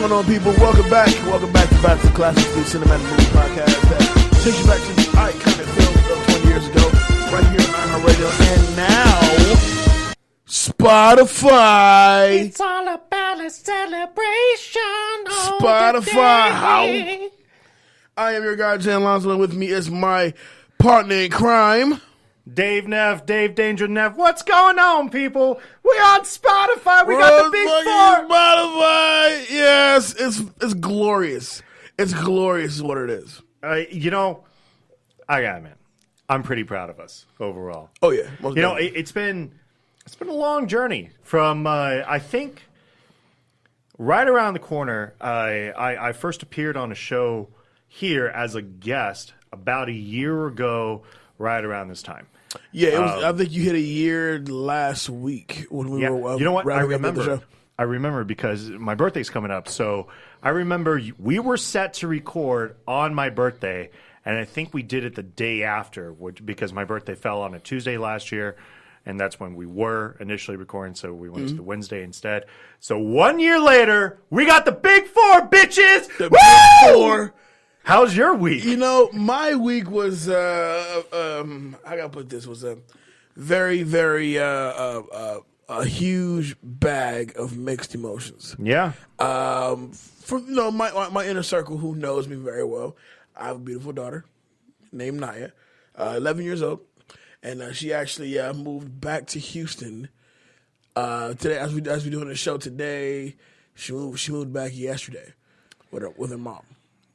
going on, people? Welcome back. Welcome back to Back to the Classic Cinematic Movie Podcast that takes you back to the iconic films of 20 years ago, right here on iHeartRadio, and now Spotify. It's all about a celebration. Spotify. How? I am your guy, Jan Alonso, and with me is my partner in crime, Dave Neff, Dave Danger Neff. What's going on, people? We're on Spotify. We got the big four. Spotify. Yes, it's glorious. It's glorious is what it is. I got it, man. I'm pretty proud of us overall. Oh yeah. It's been a long journey from I think right around the corner. I first appeared on a show here as a guest about a year ago, right around this time. Yeah, it was. I think you hit a year last week when we were. You know what? I remember. The show. I remember because my birthday's coming up. So I remember we were set to record on my birthday, and I think we did it the day after, because my birthday fell on a Tuesday last year, and that's when we were initially recording. So we went to the Wednesday instead. So 1 year later, we got the big four, bitches. The Woo! big four. How's your week? My week was I gotta put this, was a very, very a huge bag of mixed emotions. Yeah. For my inner circle who knows me very well, I have a beautiful daughter named Naya, 11 years old, and she actually moved back to Houston today. As we doing the show today, she moved back yesterday with her mom.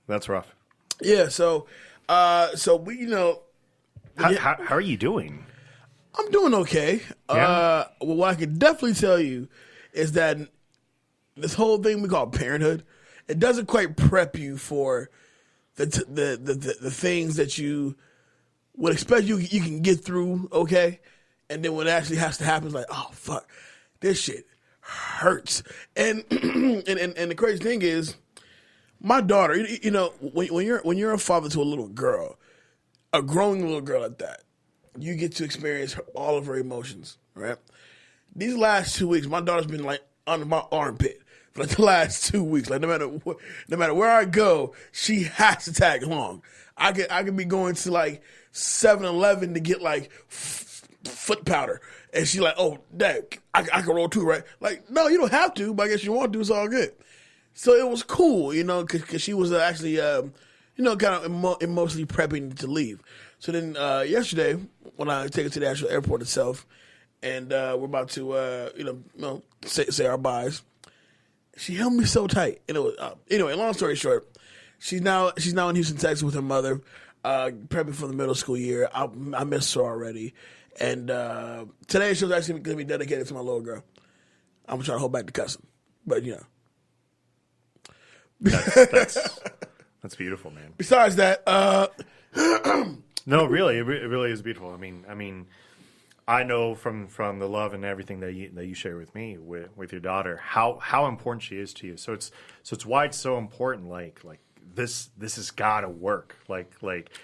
That's rough. Yeah, so we, How are you doing? I'm doing okay. Yeah. Well, what I can definitely tell you is that this whole thing we call parenthood, it doesn't quite prep you for the things that you would expect you can get through, okay? And then when it actually has to happen, it's like, oh fuck, this shit hurts. And and the crazy thing is, my daughter, when you're a father to a little girl, a growing little girl like that, you get to experience all of her emotions, right? These last 2 weeks, my daughter's been like under my armpit for like the last 2 weeks. Like no matter where I go, she has to tag along. I could be going to like 7-Eleven to get like foot powder, and she's like, "Oh, Dad, I can roll too, right?" Like, no, you don't have to, but I guess you want to. It's all good. So it was cool, because she was actually, kind of emotionally prepping to leave. So then yesterday, when I take her to the actual airport itself, and we're about to, say our byes, she held me so tight. And it was, anyway, long story short, she's now in Houston, Texas with her mother, prepping for the middle school year. I miss her already. And today she was actually going to be dedicated to my little girl. I'm trying to hold back the cussing, but, That's beautiful, man. Besides that, no, really, it really is beautiful. I mean, I know from the love and everything that you share with me with your daughter how important she is to you. So it's why it's so important. Like this has got to work. Like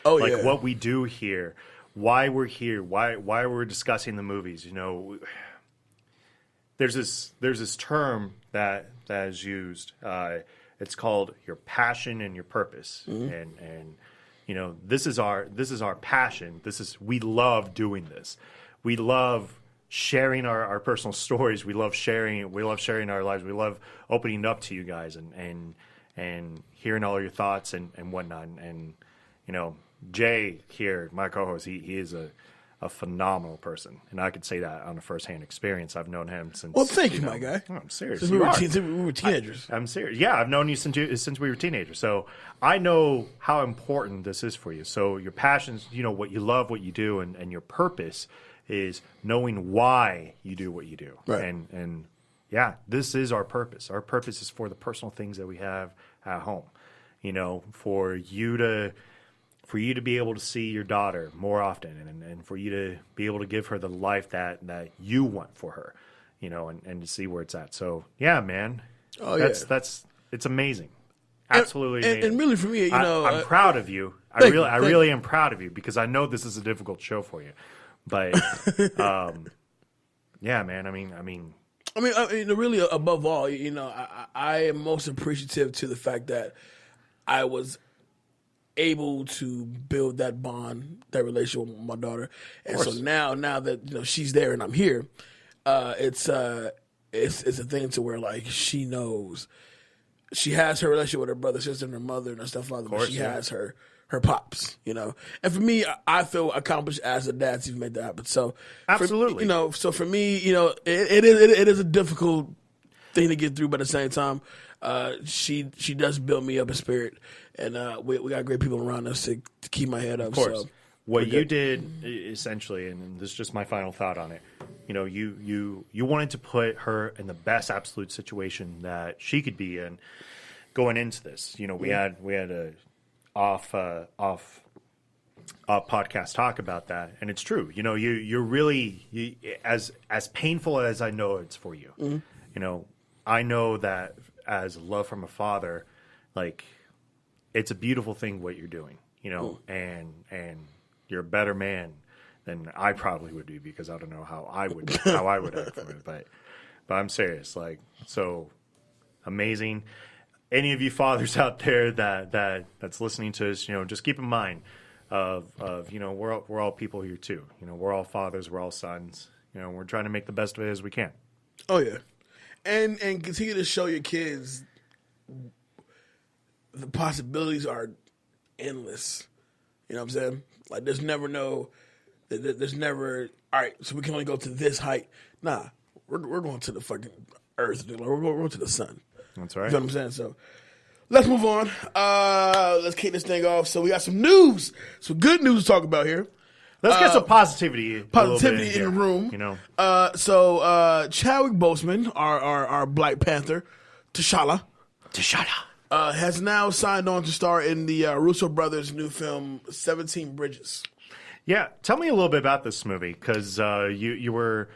what we do here, why we're here, why we're discussing the movies. There's this term that is used. It's called your passion and your purpose, and this is our passion. We love doing this. We love sharing our personal stories. We love sharing our lives. We love opening up to you guys and hearing all your thoughts and whatnot. And Jay here, my co-host, he is a phenomenal person, and I could say that on a first-hand experience. I've known him since. Well, thank you, my guy. Oh, I'm serious. Since we were teenagers. I'm serious. Yeah, I've known you since we were teenagers. So I know how important this is for you. So your passions, what you love, what you do, and your purpose is knowing why you do what you do. Right. And yeah, this is our purpose. Our purpose is for the personal things that we have at home. For you to be able to see your daughter more often, and for you to be able to give her the life that you want for her, and to see where it's at. So yeah, man, that's it's amazing, absolutely amazing. And really for me, I'm proud of you. I really am proud of you, because I know this is a difficult show for you, but yeah, man. I mean, I mean, really, above all, I am most appreciative to the fact that I was able to build that bond, that relationship with my daughter, and so now that she's there and I'm here, it's a thing to where like she knows she has her relationship with her brother, sister, and her mother and her stepfather, but she has her pops, and for me, I feel accomplished as a dad to even make that happen. So absolutely, so for me, it is a difficult thing to get through, but at the same time, she does build me up in spirit, and we got great people around us to keep my head up. Of course. So what you did essentially, and this is just my final thought on it. You wanted to put her in the best absolute situation that she could be in going into this. We had a off podcast talk about that, and it's true. You're really as painful as I know it's for you. I know that as love from a father, like it's a beautiful thing what you're doing. And you're a better man than I probably would be, because I don't know how I would act from it. But I'm serious. Like, so amazing. Any of you fathers out there that's listening to us, just keep in mind of we're all people here too. We're all fathers, we're all sons. We're trying to make the best of it as we can. Oh yeah, and continue to show your kids the possibilities are endless. You know what I'm saying? Like there's never all right, so we can only go to this height. Nah, we're going to the fucking earth. Dude. We're going to the sun. That's right. You know what I'm saying? So let's move on. Let's kick this thing off. So we got some news, some good news to talk about here. Let's get some positivity. Positivity in the room. So Chadwick Boseman, our Black Panther, T'Challa, has now signed on to star in the Russo brothers' new film 17 Bridges. Yeah, tell me a little bit about this movie, because you were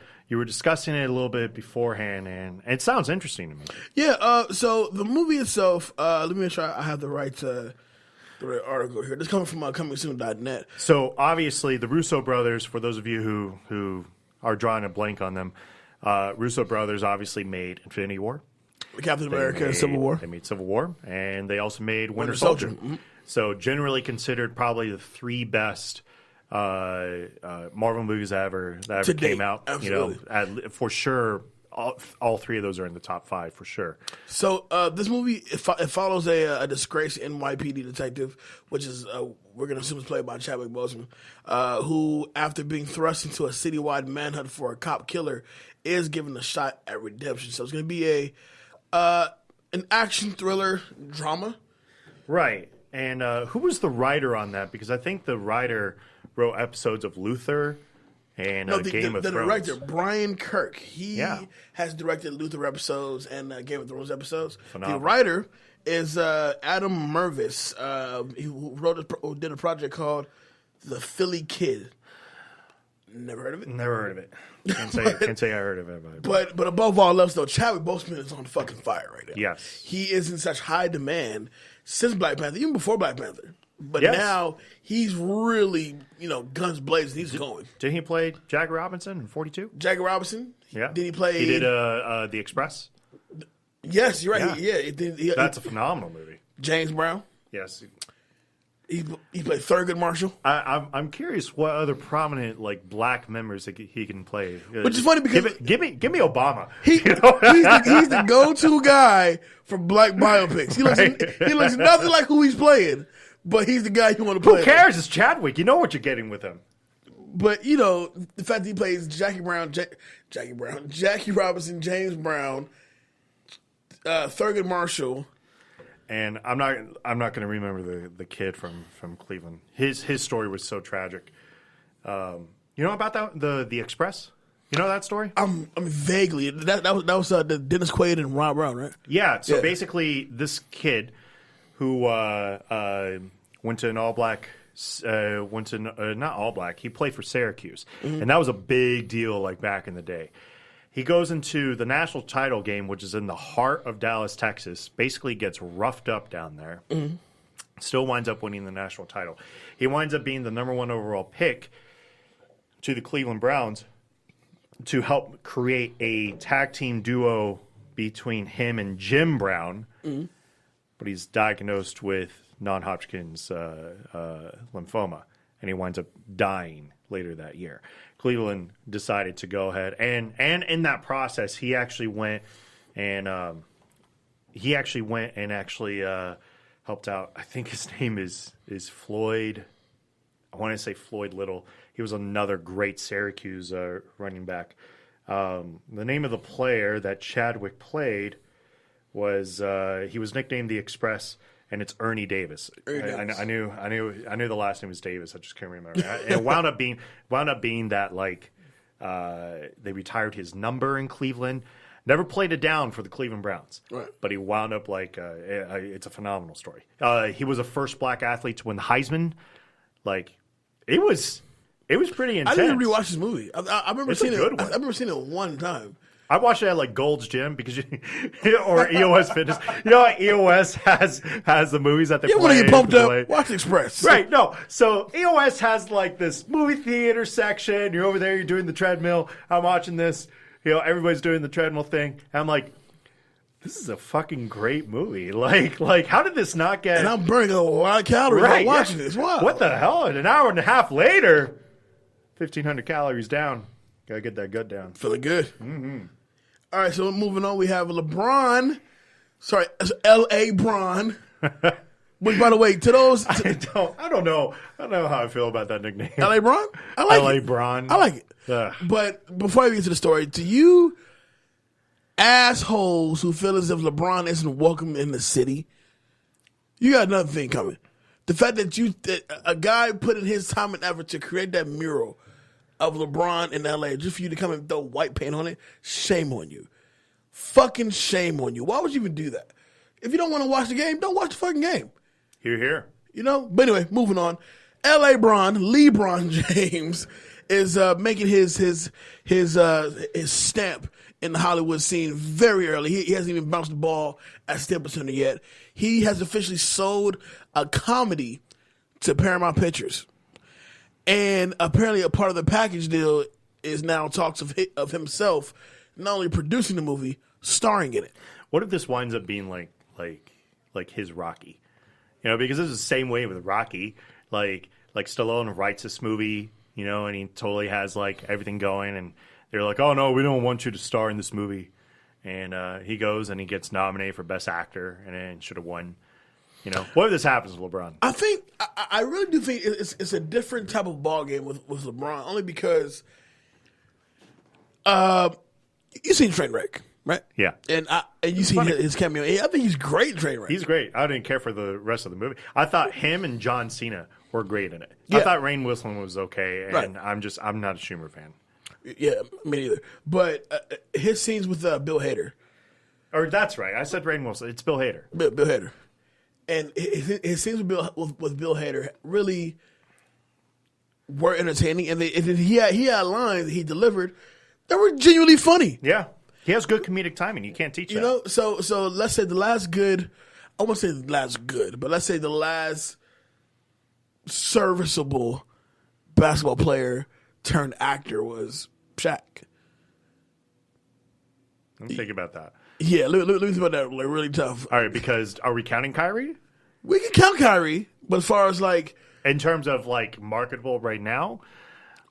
discussing it a little bit beforehand, and it sounds interesting to me. Yeah. So the movie itself. Let me make sure I have the right article here. This coming from comingsoon.net. So obviously, the Russo brothers. For those of you who are drawing a blank on them, Russo brothers obviously made Infinity War, Captain America, and Civil War. They made Civil War, and they also made Winter Soldier. Mm-hmm. So generally considered probably the three best Marvel movies that ever came out. Absolutely. For sure, all three of those are in the top 5 for sure. So this movie it follows a disgraced NYPD detective, which is we're going to assume is played by Chadwick Boseman, who, after being thrust into a citywide manhunt for a cop killer, is given a shot at redemption. So it's going to be an action thriller drama, right? And who was the writer on that? Because I think the writer wrote episodes of Luther and Game of Thrones. The director, Brian Kirk, he has directed Luther episodes and Game of Thrones episodes. Phenomenal. The writer is Adam Mervis. He did a project called The Philly Kid. Never heard of it? Never heard of it. Can't say I heard of it. But above all else, though, Chadwick Boseman is on fucking fire right now. Yes. He is in such high demand since Black Panther, even before Black Panther. But now he's really, guns blazing. He's going. Didn't he play Jackie Robinson in 42? Jackie Robinson? Yeah. Did he play? He did The Express. Yes, you're right. Yeah. That's a phenomenal movie. James Brown? Yes. He played Thurgood Marshall. I'm curious what other prominent black members that he can play. Which is funny because give me Obama. He's the go-to guy for black biopics. He looks nothing like who he's playing, but he's the guy you want to play. Who cares? It's Chadwick. You know what you're getting with him. But the fact that he plays Jackie Robinson, James Brown, Thurgood Marshall. And I'm not going to remember the kid from Cleveland. His story was so tragic. You know about that the Express? You know that story? I'm vaguely that was the Dennis Quaid and Rob Brown, right? Yeah. So basically, this kid who went to an all black. Not all black. He played for Syracuse, and that was a big deal back in the day. He goes into the national title game, which is in the heart of Dallas, Texas. Basically gets roughed up down there. Mm-hmm. Still winds up winning the national title. He winds up being the number 1 overall pick to the Cleveland Browns. to help create a tag team duo between him and Jim Brown, but he's diagnosed with non-Hodgkin's lymphoma, and he winds up dying later that year. Cleveland decided to go ahead, and in that process, he actually went and helped out. I think his name is Floyd. I want to say Floyd Little. He was another great Syracuse running back. The name of the player that Chadwick played was he was nicknamed the Express, and it's Ernie Davis. I knew the last name was Davis. I just can't remember. It wound up being that like they retired his number in Cleveland. Never played it down for the Cleveland Browns, right. But he wound up like it's a phenomenal story. He was the first black athlete to win the Heisman. Like it was pretty intense. I didn't rewatch this movie. I remember seeing it. Good one. I remember seeing it one time. I watched it at like Gold's Gym because or EOS Fitness. You know what EOS has the movies that they play. You want to get pumped up? Watch Express. Right. No. So EOS has like this movie theater section. You're over there. You're doing the treadmill. I'm watching this. You know, everybody's doing the treadmill thing. And I'm like, this is a fucking great movie. Like, how did this not get? And I'm burning a lot of calories while watching this. Wow. What the hell? And an hour and a half later, 1,500 calories down. Gotta get that gut down. Feeling good. Mm-hmm. All right, so moving on, we have LeBron. Sorry, L.A. Bron. Which, by the way, to those... I don't know how I feel about that nickname. L.A. Bron? I like L.A. it. Bron. I like it. Ugh. But before I get to the story, to you assholes who feel as if LeBron isn't welcome in the city, you got another thing coming. The fact that a guy put in his time and effort to create that mural of LeBron in L.A. just for you to come and throw white paint on it, shame on you. Fucking shame on you. Why would you even do that? If you don't want to watch the game, don't watch the fucking game. Here. You know? But anyway, moving on. L.A. Bron, LeBron James, is making his stamp in the Hollywood scene very early. He hasn't even bounced the ball at Staples Center yet. He has officially sold a comedy to Paramount Pictures. And apparently a part of the package deal is now talks of himself not only producing the movie, starring in it. What if this winds up being like his Rocky? You know, because this is the same way with Rocky. Like Stallone writes this movie, you know, and he totally has like everything going, and they're like, "Oh no, we don't want you to star in this movie." And he goes and he gets nominated for Best Actor, and then should have won. You know, what if this happens with LeBron? I really do think it's a different type of ball game with LeBron, only because you've seen Trainwreck, right? Yeah, and you seen his cameo. I think he's great in Trainwreck. He's great. I didn't care for the rest of the movie. I thought him and John Cena were great in it. Yeah. I thought Rainn Wilson was okay, and right. I'm not a Schumer fan. Yeah, me neither. But his scenes with Bill Hader. Or that's right. I said Rainn Wilson. It's Bill Hader. Bill Hader. And his scenes with Bill Hader really were entertaining, and he had lines that he delivered that were genuinely funny. Yeah, he has good comedic timing. You can't teach that. You know, so let's say the last good, I won't say the last good, but let's say the last serviceable basketball player turned actor was Shaq. Let me think about that. Yeah, let me think about that. Like, really tough. All right, because are we counting Kyrie? We can count Kyrie, but as far as like in terms of like marketable right now.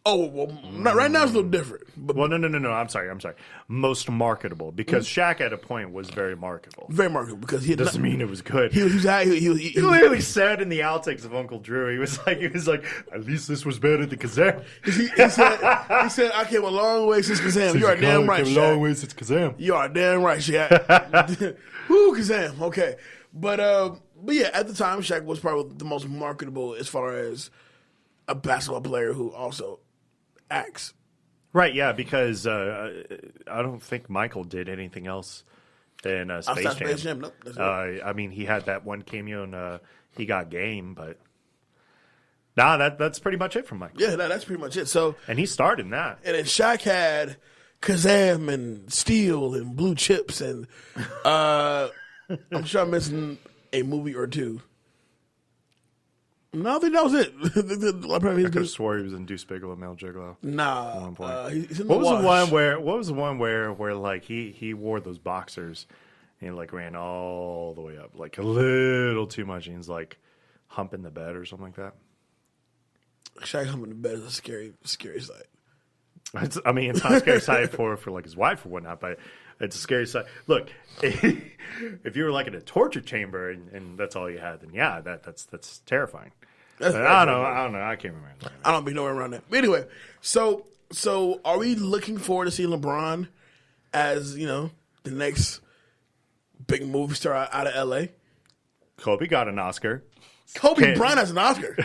Oh, well, right now it's a little different. But well, no. I'm sorry. Most marketable, because Shaq at a point was very marketable. Very marketable because he doesn't mean it was good. He literally said in the outtakes of Uncle Drew, he was like, at least this was better than Kazam. He said, I came a long way since Kazam. You are damn right, Shaq. A long way since Kazam. You are damn right, Shaq. Woo, Kazam. Okay, but yeah, at the time, Shaq was probably the most marketable as far as a basketball player who also acts. Right, yeah, because I don't think Michael did anything else than Space Jam. Nope, I mean, he had that one cameo in He Got Game, but that's pretty much it from Michael. Yeah, that's pretty much it. So, and he starred in that. And then Shaq had Kazam and Steel and Blue Chips, and I'm sure I'm missing a movie or two. No, I think that was it. I could have swore he was in Deuce Bigalow, Male Gigolo. Nah, At one point. he's in the What was wash. the one where like he wore those boxers and like ran all the way up, like a little too much, and he's like humping the bed or something like that. Shaq humping the bed is a scary sight. It's not a scary sight for like his wife or whatnot, but it's a scary sight. Look, if you were like in a torture chamber and that's all you had, then yeah, that's terrifying. I don't know. I can't remember. I don't be nowhere around that. But anyway, so are we looking forward to seeing LeBron as, the next big movie star out of LA? Kobe got an Oscar. Kobe Bryant has an Oscar.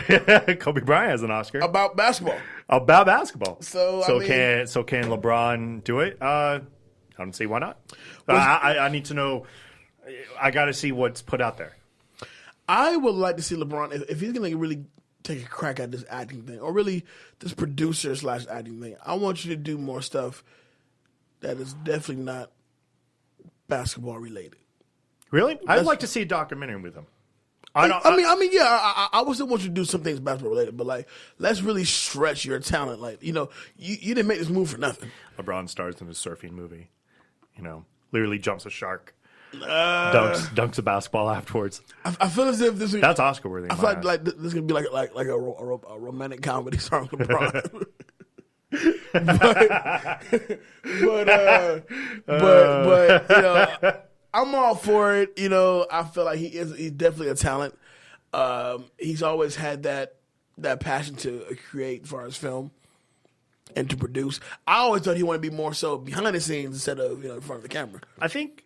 Kobe Bryant has an Oscar About basketball. About basketball. So can LeBron do it? I don't see why not. I need to know. I got to see what's put out there. I would like to see LeBron if he's going to really take a crack at this acting thing, or really this producer / acting thing. I want you to do more stuff that is definitely not basketball related. Really? I'd like to see a documentary with him. I would still want you to do some things basketball related, but like, let's really stretch your talent. Like, you didn't make this move for nothing. LeBron stars in a surfing movie. Literally jumps a shark, dunks a basketball afterwards. I feel as if that's Oscar worthy. I feel like this is gonna be like a romantic comedy starring LeBron. but I'm all for it. I feel like he's definitely a talent. He's always had that passion to create as far as film and to produce. I always thought he wanted to be more so behind the scenes instead of in front of the camera. I think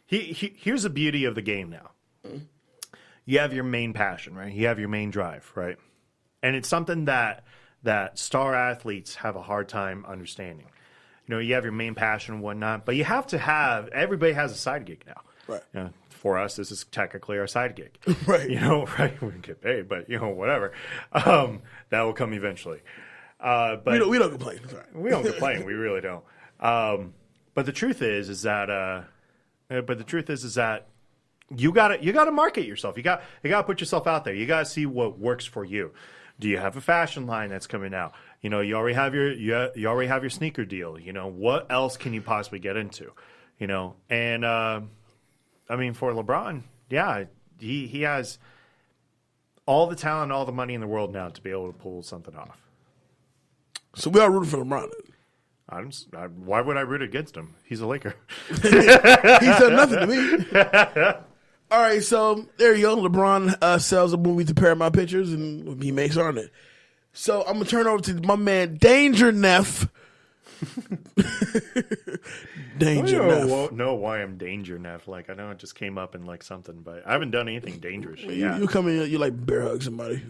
here's the beauty of the game now. Mm-hmm. You have your main passion, right? You have your main drive, right? And it's something that star athletes have a hard time understanding. You have your main passion and whatnot, but you have to have, everybody has a side gig now. Right. For us, this is technically our side gig. Right. Right? We don't get paid, but, whatever. That will come eventually. But we don't complain. We don't complain. We really don't. But the truth is that you gotta market yourself. You gotta put yourself out there. You gotta see what works for you. Do you have a fashion line that's coming out? You already have your sneaker deal. What else can you possibly get into? And for LeBron, yeah, he has all the talent, all the money in the world now to be able to pull something off. So we are rooting for LeBron. Why would I root against him? He's a Laker. He said nothing to me. All right, so there you go. LeBron sells a movie to Paramount Pictures, and he makes on it. So I'm going to turn over to my man, Danger Neff. Danger Neff. I don't know why I'm Danger Neff. Like, I know it just came up in like something, but I haven't done anything dangerous. You come in, you like bear hug somebody.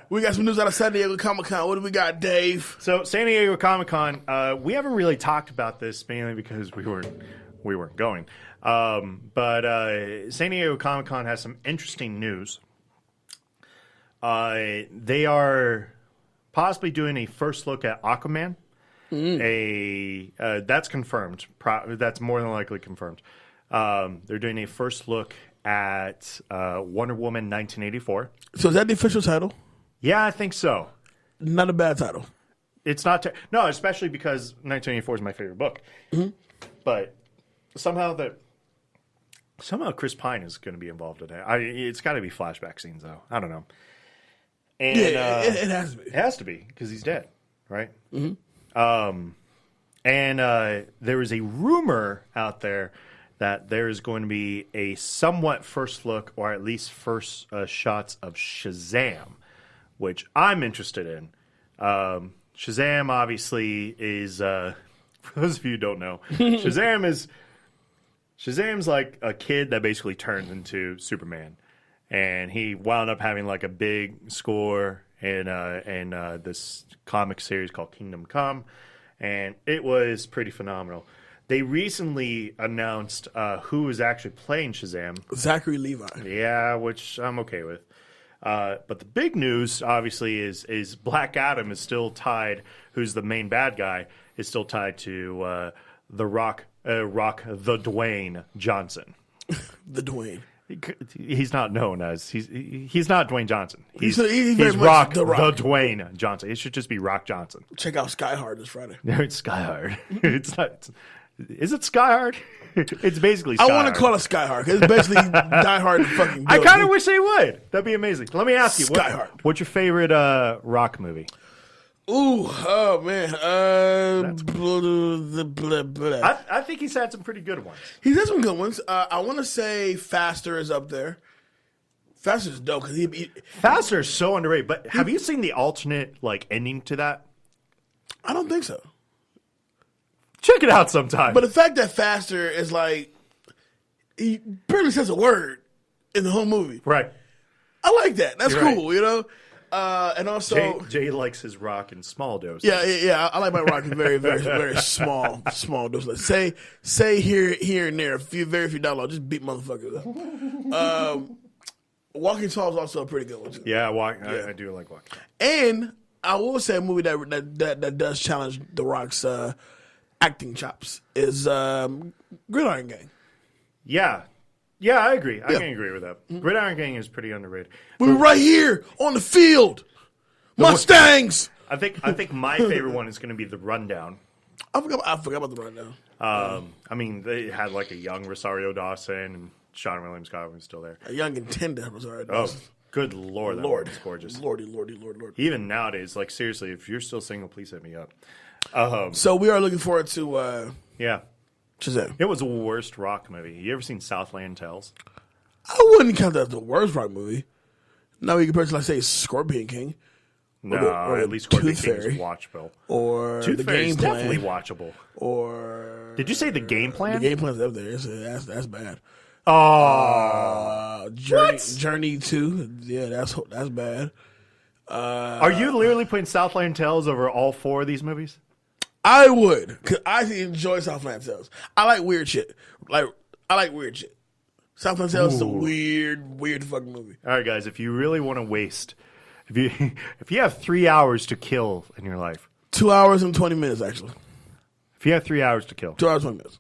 We got some news out of San Diego Comic-Con. What do we got, Dave? So San Diego Comic-Con, we haven't really talked about this mainly because we weren't going. But San Diego Comic-Con has some interesting news. They are possibly doing a first look at Aquaman. That's confirmed. That's more than likely confirmed. They're doing a first look at Wonder Woman 1984. So is that the official title? Yeah, I think so. Not a bad title. It's not. No, especially because 1984 is my favorite book. Mm-hmm. But somehow Chris Pine is going to be involved in it. It's got to be flashback scenes, though. I don't know. And, it has to be. It has to be because he's dead, right? Mm-hmm. There is a rumor out there that there is going to be a somewhat first look, or at least first shots of Shazam, which I'm interested in. Shazam obviously is, for those of you who don't know, Shazam's like a kid that basically turns into Superman. And he wound up having like a big score in this comic series called Kingdom Come, and it was pretty phenomenal. They recently announced who is actually playing Shazam. Zachary Levi. Yeah, which I'm okay with. But the big news, obviously, is Black Adam is still tied, who's the main bad guy, is still tied to the Rock the Dwayne Johnson. The Dwayne. He's not known as he's not Dwayne Johnson. He's very much Rock, the Rock. the Dwayne Johnson. It should just be Rock Johnson. Check out Sky Hard this Friday. No, it's Sky Hard. It's not. Is it Sky Hard? It's basically Sky I want Hard. to call it Sky Hard because it's basically Die Hard fucking. I kind of wish they would. That'd be amazing. Let me ask you, Sky Hard. What's your favorite Rock movie? Ooh, oh man. I think he's had some pretty good ones. He's had some good ones. I want to say Faster is up there. Faster's dope because Faster is so underrated. But have you seen the alternate ending to that? I don't think so. Check it out sometime. But the fact that Faster is he barely says a word in the whole movie. Right. I like that. That's You're cool, you know? And also... Jay likes his rock in small doses. Yeah. I like my rock in very, very, very small doses. Like say here and there, very few dollars, just beat motherfuckers up. Walking Tall is also a pretty good one, too. Yeah, I do like Walking Tall. And I will say a movie that does challenge The Rock's acting chops is Gridiron Gang. Yeah, I agree. I can agree with that. Gridiron Gang is pretty underrated. We're right here on the field. Mustangs. I think my favorite one is going to be The Rundown. I forgot about The Rundown. I mean, they had a young Rosario Dawson and Sean William Scott was still there. A young and tender Rosario Oh, Dawson. good Lord, that Lord, is gorgeous. Lord. Even nowadays, seriously, if you're still single, please hit me up. So we are looking forward to Yeah. Shazam. It was the worst rock movie. You ever seen Southland Tales? I wouldn't count that as the worst rock movie. No, you compare it to, say, Scorpion King. No, or at least Scorpion Tooth King is Fairy. watchable. Or Tooth The Fairy Game is Plan. definitely watchable. Or... Did you say The Game Plan? The Game Plan's up there. That's bad. Oh. Journey 2. Yeah, that's bad. Are you literally putting Southland Tales over all four of these movies? I would, because I enjoy Southland Tales. I like weird shit. I like weird shit. Southland Tales is a weird fucking movie. All right, guys, if you really want to waste, if you have 3 hours to kill in your life. 2 hours and 20 minutes, actually. If you have 3 hours to kill. 2 hours, 20 minutes.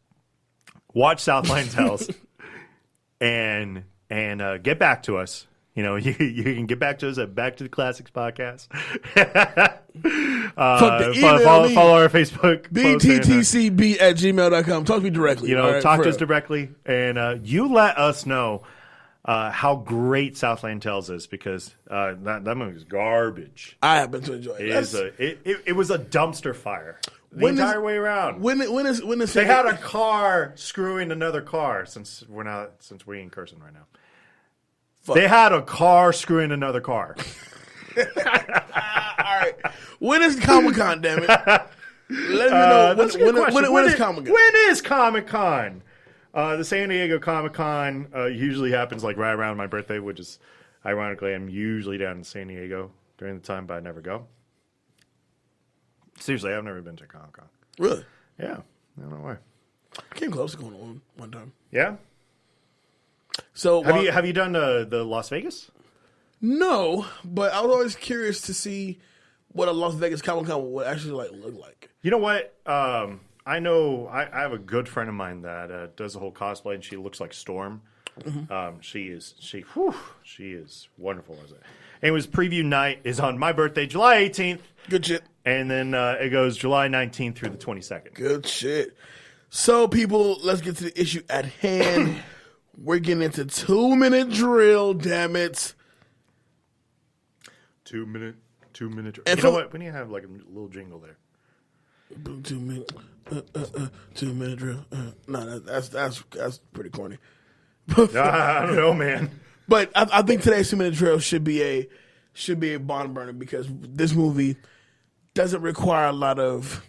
Watch Southland Tales and get back to us. You can get back to us at Back to the Classics Podcast. Follow our Facebook. BTTCB@gmail.com. Talk to me directly. Talk to us directly. And you let us know how great Southland Tales is because that movie is garbage. I happen to enjoy it. It was a dumpster fire the entire way around. When is they had a car screwing another car since we ain't cursing right now. Fuck. They had a car screwing another car. All right. When is Comic-Con, damn it? Let me know. When is Comic-Con? When is Comic-Con? The San Diego Comic-Con usually happens right around my birthday, which is, ironically, I'm usually down in San Diego during the time, but I never go. Seriously, I've never been to Comic-Con. Really? Yeah. I don't know why. I came close to going on one time. Yeah? So have you done the Las Vegas? No, but I was always curious to see what a Las Vegas Comic-Con would actually look like. You know what? I know I have a good friend of mine that does the whole cosplay, and she looks like Storm. Mm-hmm. She is wonderful as it. Anyways, preview night is on my birthday, July 18th. Good shit. And then it goes July 19th through the 22nd. Good shit. So, people, let's get to the issue at hand. We're getting into 2-minute drill, damn it. 2 minute drill. You know what? We need to have a little jingle there. 2 minute, 2 minute drill. No, that's pretty corny. I don't know, man. But I think today's 2-minute drill should be a bond burner because this movie doesn't require a lot of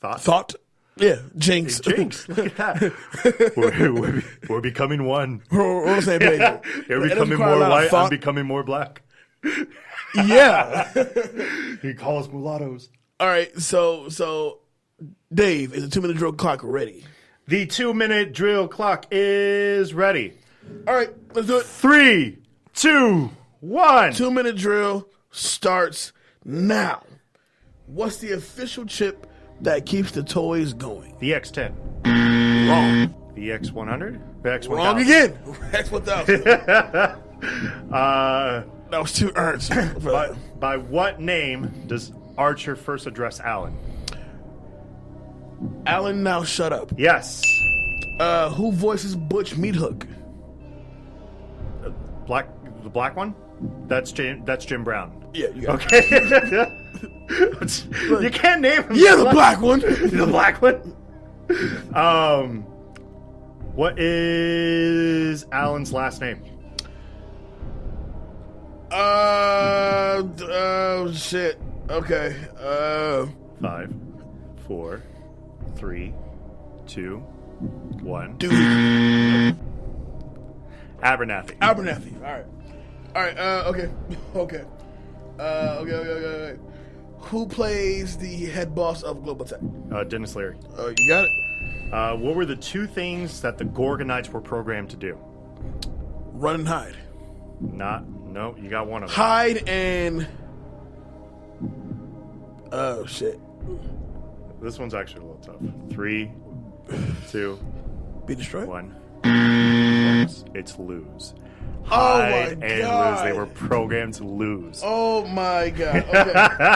thought. Yeah, Jinx. Look at that. We're becoming one. We're on the same page. Yeah. You're becoming more white. I'm becoming more black. Yeah. He calls mulattoes. All right, so Dave, is the 2-minute drill clock ready? The 2-minute drill clock is ready. All right, let's do it. 3, 2, 1. 2-minute drill starts now. What's the official chip that keeps the toys going? The X10. Wrong. The X100? The X1000. Wrong again. X1000. That was too earnest. By what name does Archer first address Alan? Alan, now shut up. Yes. Who voices Butch Meathook? The black one? That's Jim Brown. Yeah, you got Okay. You can't name him. Yeah, the black one. The black one. What is Alan's last name? Shit. Okay. 5, 4, 3, 2, 1. Dude. Abernathy. Abernathy. All right. Okay. Okay. Who plays the head boss of Global Tech? Dennis Leary. You got it. What were the 2 things that the Gorgonites were programmed to do? Run and hide. No, you got one of them. Hide and... Oh, shit. This one's actually a little tough. 3, 2, Be destroyed? 1. It's lose. Oh, my Hide and God. lose. They were programmed to lose. Oh, my God. Okay.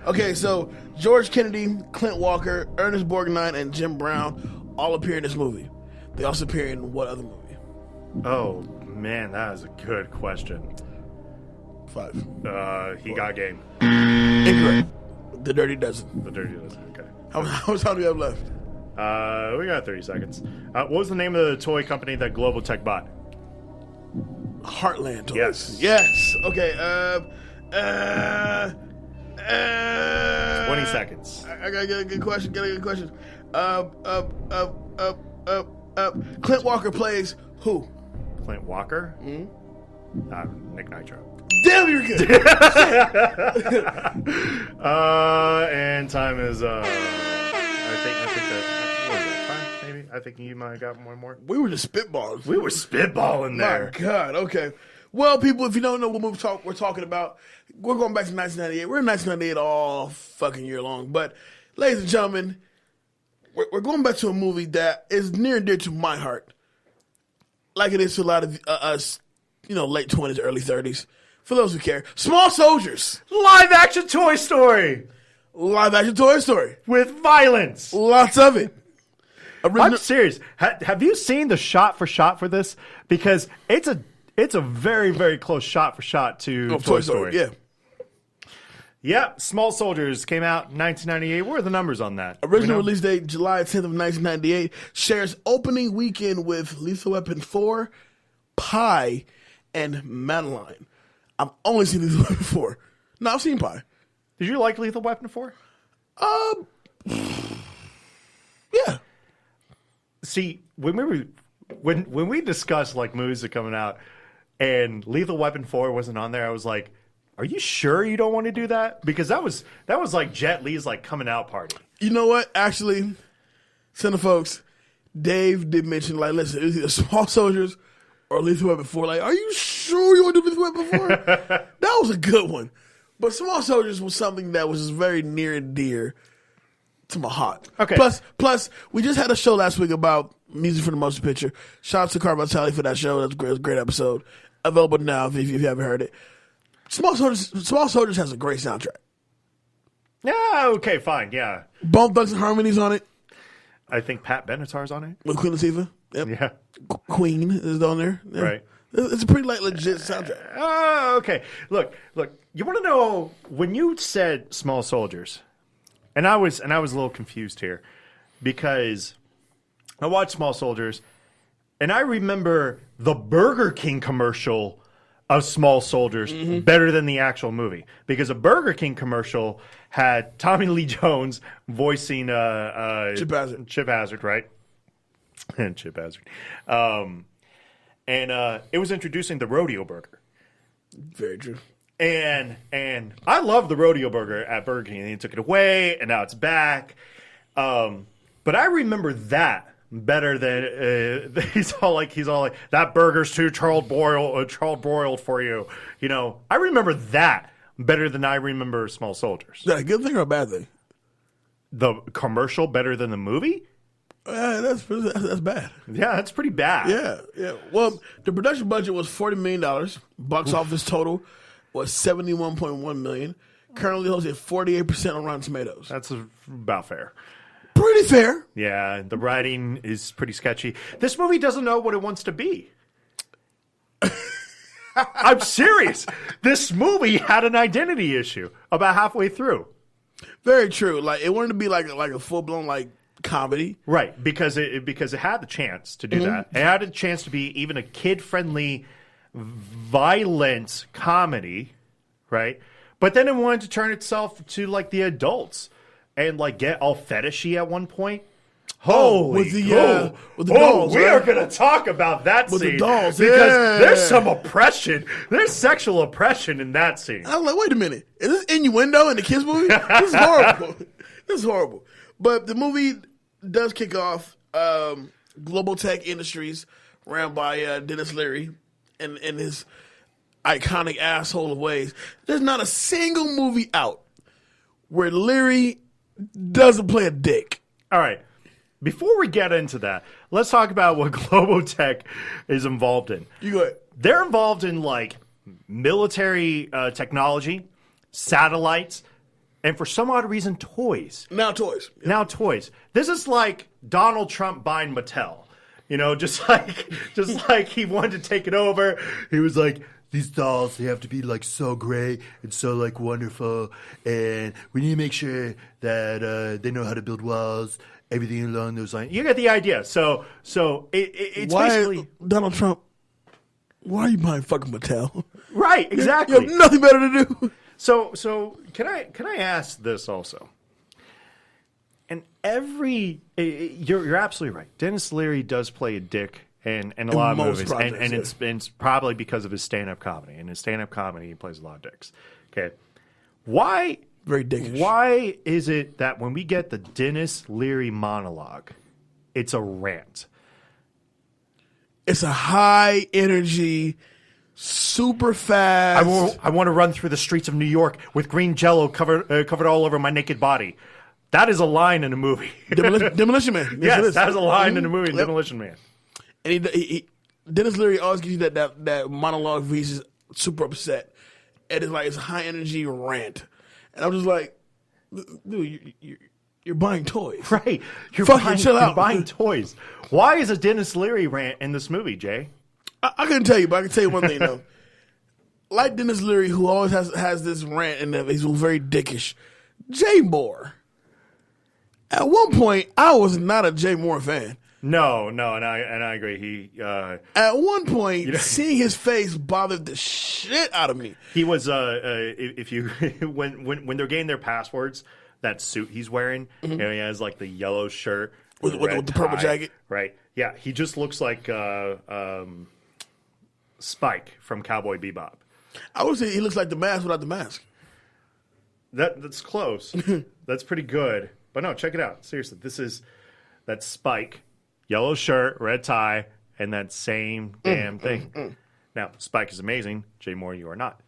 Okay, so George Kennedy, Clint Walker, Ernest Borgnine, and Jim Brown all appear in this movie. They also appear in what other movie? Oh, man, that is a good question. 5. He got game. Incorrect. The Dirty Dozen. The Dirty Dozen. Okay. How much time do we have left? We got 30 seconds. What was the name of the toy company that Global Tech bought? Heartland Toys. Yes. Okay. 20 seconds. I gotta get a good question. Clint Walker plays who? Clint Walker? Mm-hmm. Nick Nitro. Damn, you're good. And time is I think that what was that, 5 maybe? I think you might have got one more. We were just spitballing. We were spitballing there. My God. Okay. Well, people, if you don't know what movie we're talking about, we're going back to 1998. We're in 1998 all fucking year long. But, ladies and gentlemen, we're going back to a movie that is near and dear to my heart, like it is to a lot of us, late 20s, early 30s. For those who care, Small Soldiers. Live action Toy Story. Live action Toy Story. With violence. Lots of it. I'm serious. Have you seen the shot for this? Because it's a very, very close shot for shot to Toy Story. Yeah. Yep. Small Soldiers came out in 1998. What are the numbers on that? Original release date, July 10th of 1998. Shares opening weekend with Lethal Weapon 4, Pi, and Madeline. I've only seen Lethal Weapon 4. No, I've seen Pi. Did you like Lethal Weapon 4? Yeah. See, when we discussed like movies that are coming out and Lethal Weapon 4 wasn't on there, I was like, are you sure you don't want to do that? Because that was like Jet Li's like coming out party. You know what? Actually, some of the folks, Dave did mention, like, listen, it was either Small Soldiers or Lethal Weapon 4. Like, are you sure you want to do Lethal Weapon 4? That was a good one. But Small Soldiers was something that was very near and dear to my heart. Okay. Plus, we just had a show last week about music from the motion picture. Shout out to Carl Vitale for that show. That's a great episode. Available now if you haven't heard it. Small Soldiers has a great soundtrack. Yeah, okay, fine, yeah. Bone Thugs and Harmonies on it. I think Pat Benatar's on it. With Queen Latifah. Yep. Yeah. Queen is on there. Yeah. Right. It's a pretty legit soundtrack. Oh, okay. Look. You want to know when you said Small Soldiers, and I was a little confused here because I watched Small Soldiers, and I remember the Burger King commercial of Small Soldiers better than the actual movie because a Burger King commercial had Tommy Lee Jones voicing Chip Hazard, right? Chip Hazard. And it was introducing the rodeo burger. Very true. And I love the rodeo burger at Burger King. And he took it away, and now it's back. But I remember that better than he's all like that burger's too broiled for you. I remember that better than I remember Small Soldiers. Is that a good thing or a bad thing? The commercial better than the movie? That's bad. Yeah, that's pretty bad. Yeah. Well, the production budget was $40 million. Box office total was $71.1 million. Currently holds at 48% on Rotten Tomatoes. That's about fair. Pretty fair. Yeah, the writing is pretty sketchy. This movie doesn't know what it wants to be. I'm serious. This movie had an identity issue about halfway through. Very true. Like it wanted to be like a full blown like comedy, right? Because it had the chance to do that. It had a chance to be even a kid friendly, violent comedy, right? But then it wanted to turn itself to like the adults and like get all fetishy at one point. Holy, with the dolls. We are going to talk about that with scene the dolls because there's some oppression. There's sexual oppression in that scene. I was like, wait a minute, is this innuendo in the kids movie? This is horrible. This is horrible. But the movie does kick off Global Tech Industries, ran by Dennis Leary, and his iconic asshole of ways. There's not a single movie out where Leary doesn't play a dick. All right. Before we get into that, let's talk about what Global Tech is involved in. You go ahead. They're involved in like military technology, satellites, and for some odd reason, toys. Now toys. Yeah. Now toys. This is like Donald Trump buying Mattel. You know, just like he wanted to take it over. He was like, these dolls, they have to be like so great and so like wonderful, and we need to make sure that they know how to build walls. Everything along those lines. You get the idea. So it's basically Donald Trump. Why are you buying fucking Mattel? Right, exactly. You have nothing better to do. So can I ask this also? And you're absolutely right. Dennis Leary does play a dick in a lot of movies, and it's probably because of his stand-up comedy. In his stand-up comedy, he plays a lot of dicks. Okay, why? Very dickish. Why is it that when we get the Dennis Leary monologue, it's a rant? It's a high energy, super fast. I want to run through the streets of New York with green jello covered all over my naked body. That is a line in a movie. Demolition Man. Yes, that is a line in a movie. Demolition Man. And Dennis Leary always gives you that monologue where he's just super upset, and it's like it's a high energy rant. And I'm just like, dude, you're buying toys. Right. You're buying toys. Why is a Dennis Leary rant in this movie, Jay? I couldn't tell you, but I can tell you one thing, though. Like Dennis Leary, who always has this rant, and he's very dickish, Jay Moore. At one point, I was not a Jay Moore fan. No, and I agree. At one point, seeing his face bothered the shit out of me. He was if you when they're getting their passwords, that suit he's wearing, he has like the yellow shirt with the purple jacket, right? Yeah, he just looks like Spike from Cowboy Bebop. I would say he looks like the mask without the mask. That's close. That's pretty good. But no, check it out. Seriously, that's Spike. Yellow shirt, red tie, and that same damn thing. Now, Spike is amazing. Jay Moore, you are not.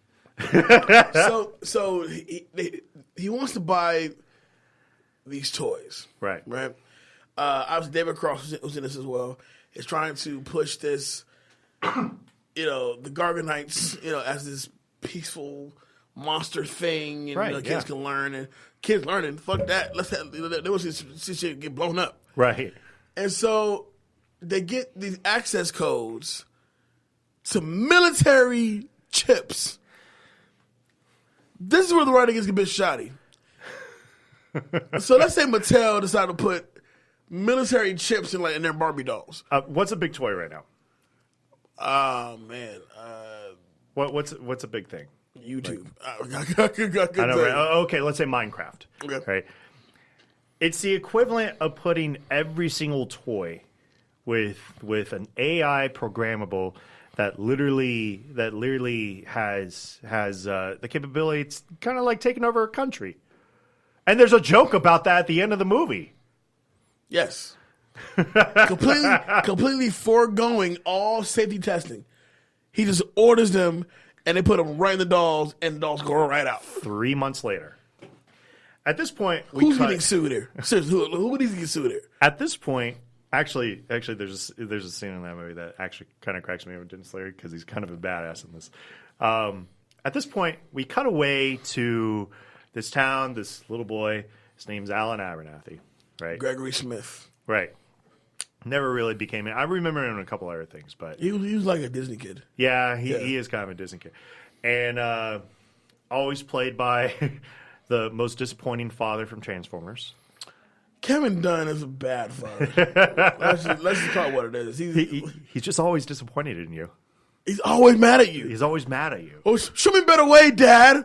So he wants to buy these toys. Right. Right? Obviously, David Cross was in this as well. He's trying to push this, the Gorgonites, as this peaceful monster thing, and kids can learn. And kids learning, fuck that. They want to see shit get blown up. Right. And so they get these access codes to military chips. This is where the writing gets a bit shoddy. So let's say Mattel decided to put military chips in their Barbie dolls. What's a big toy right now? Oh man, what's a big thing? YouTube. I know. Right? Okay, let's say Minecraft. Okay. Right. It's the equivalent of putting every single toy with an AI programmable that literally has the capability. It's kind of like taking over a country. And there's a joke about that at the end of the movie. Yes. completely foregoing all safety testing. He just orders them, and they put them right in the dolls, and the dolls go right out. 3 months later. At this point, who's getting sued here? Seriously, who needs to get sued here? At this point, Actually, there's a scene in that movie that actually kind of cracks me up with Dennis Leary because he's kind of a badass in this. At this point, we cut away to this town, this little boy. His name's Alan Abernathy, right? Gregory Smith. Right. Never really became it. I remember him in a couple other things, but He was like a Disney kid. yeah, he is kind of a Disney kid, and always played by the most disappointing father from Transformers. Kevin Dunn is a bad father. let's just call it what it is. He's just always disappointed in you. He's always mad at you. He's always mad at you. Oh, show me a better way, Dad.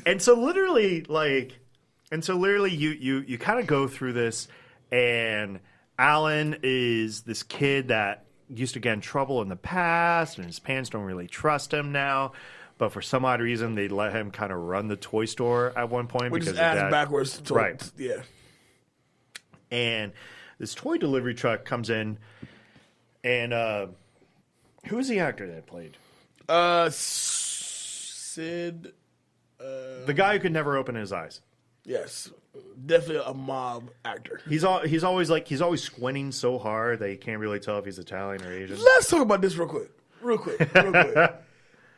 And so literally, you kind of go through this, and Alan is this kid that used to get in trouble in the past, and his parents don't really trust him now. But for some odd reason, they let him kind of run the toy store at one point. With because his ass of that. backwards. Right. Yeah. And this toy delivery truck comes in, and who is the actor that played? Sid. The guy who could never open his eyes. Yes. Definitely a mob actor. He's always squinting so hard that you can't really tell if he's Italian or Asian. Let's talk about this real quick.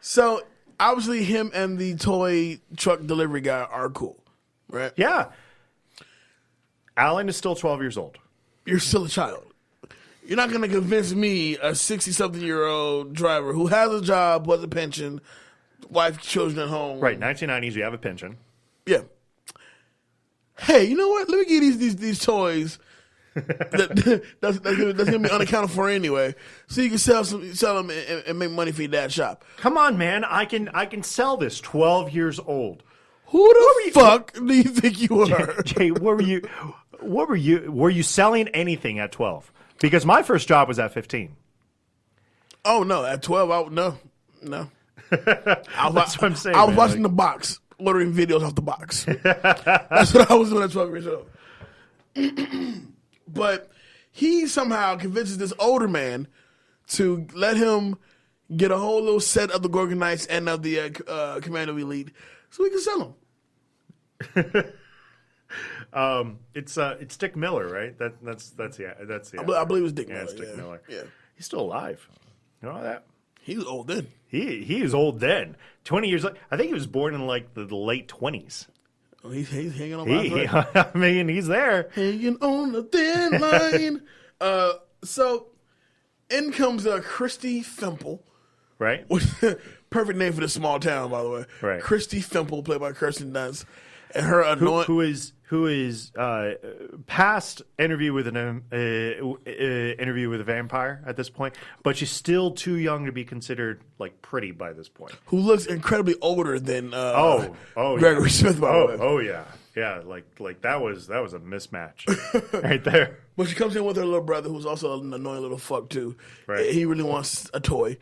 So, obviously, him and the toy truck delivery guy are cool, right? Yeah. Alan is still 12 years old. You're still a child. You're not going to convince me, a 60-something-year-old driver who has a job, has a pension, wife, children at home. Right, 1990s, you have a pension. Yeah. Hey, you know what? Let me get these toys that's going to be unaccounted for anyway, so you can sell them and make money for your dad's shop. Come on, man. I can sell this. 12 years old. Who the fuck do you think you are? Jay, Were you selling anything at 12? Because my first job was at 15. Oh no, at 12, no. That's what I'm saying. I was watching the box, ordering videos off the box. That's what I was doing at 12 years old. But he somehow convinces this older man to let him get a whole little set of the Gorgonites and of the Commando Elite, so we can sell them. It's Dick Miller, right? That's the I believe it was Dick Miller. It's Dick Miller. Yeah, He's still alive. You know that? he was old then. He is old then. 20 years. I think he was born in like the late 20s. Oh, he's hanging on by a thread. I mean, he's there. Hanging on the thin line. So in comes Christy Fimple. Right. Perfect name for this small town, by the way. Right. Christy Fimple, played by Kirsten Dunst, and her annoying. Who is past interview with interview with a vampire at this point, but she's still too young to be considered like pretty by this point. Who looks incredibly older than yeah. Gregory Smith, by the way. Oh yeah, like that was a mismatch right there. But she comes in with her little brother, who's also an annoying little fuck too. Right. He really wants a toy,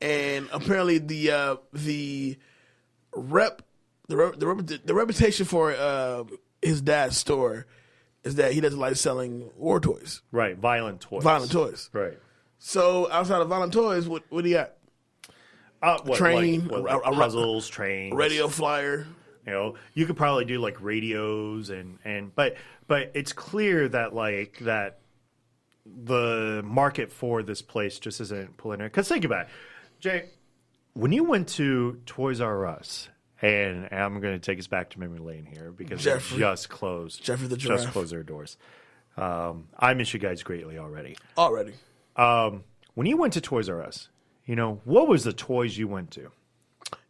and apparently the reputation for his dad's store is that he doesn't like selling war toys. Right, violent toys. Right. So outside of violent toys, what do you got? Train, like puzzles, trains, radio flyer. You know, you could probably do like radios but it's clear that the market for this place just isn't pulling in. Because think about it, Jay, when you went to Toys R Us. And I'm going to take us back to memory lane here because Jeffrey. they just closed. Jeffrey the Giraffe. Just closed their doors. I miss you guys greatly already. When you went to Toys R Us, what was the toys you went to?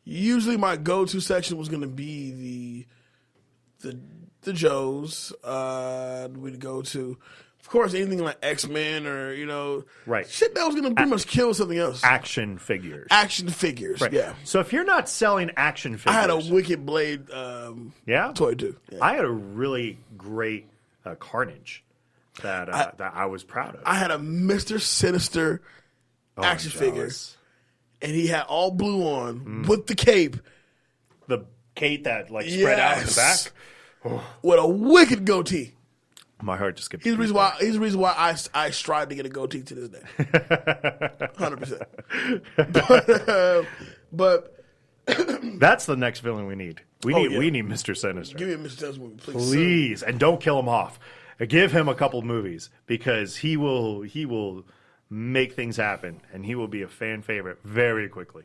Usually my go-to section was going to be the Joes. We'd go to, of course, anything like X-Men or, right. shit that was going to pretty much kill something else. Action figures. Right. Yeah. So if you're not selling action figures. I had a Wicked Blade toy too. Yeah. I had a really great Carnage that I was proud of. I had a Mr. Sinister action figure. And he had all blue on with the cape. The cape that spread out in the back? Oh. With a wicked goatee. My heart just skipped. He's the reason why I strive to get a goatee to this day. 100%. But that's the next villain we need. We need Mr. Sinister. Give me a Mr. Sinister movie, please. Please, and don't kill him off. Give him a couple movies because he will make things happen, and he will be a fan favorite very quickly.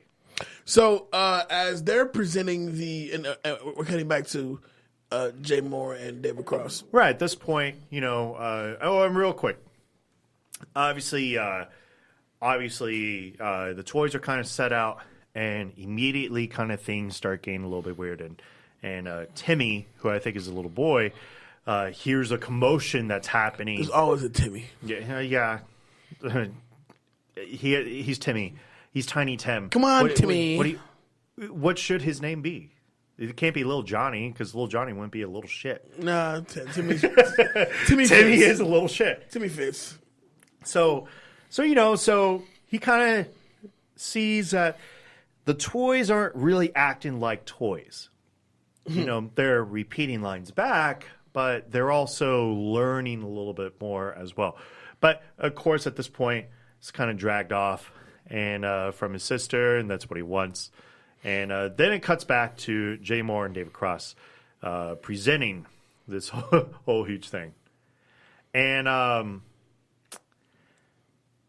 So as they're presenting we're getting back to Jay Moore and David Cross. Right at this point, and real quick, obviously, the toys are kind of set out, and immediately, kind of things start getting a little bit weird. And Timmy, who I think is a little boy, hears a commotion that's happening. There's always a Timmy. Yeah. He's Timmy. He's Tiny Tim. Come on, Timmy. What should his name be? It can't be Little Johnny, because Little Johnny wouldn't be a little shit. Nah, Timmy Timmy is a little shit. Timmy fits. So he kind of sees that the toys aren't really acting like toys. They're repeating lines back, but they're also learning a little bit more as well. But of course, at this point, it's kind of dragged off and from his sister, and that's what he wants. And then it cuts back to Jay Moore and David Cross presenting this whole huge thing. And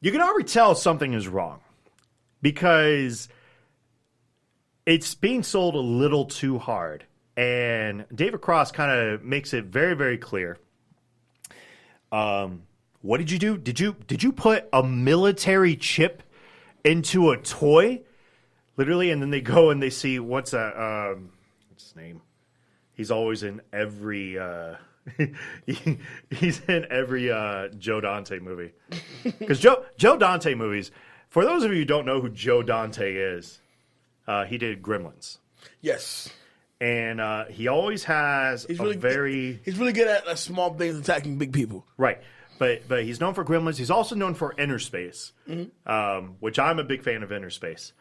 you can already tell something is wrong because it's being sold a little too hard. And David Cross kind of makes it very, very clear. What did you do? Did you put a military chip into a toy? Literally, and then they go and they see what's his name? He's always in every he's in every Joe Dante movie. Because Joe Dante movies, for those of you who don't know who Joe Dante is, he did Gremlins. Yes. And he always has he's really good at small things attacking big people. Right. But he's known for Gremlins. He's also known for Inner Space, which I'm a big fan of Inner Space.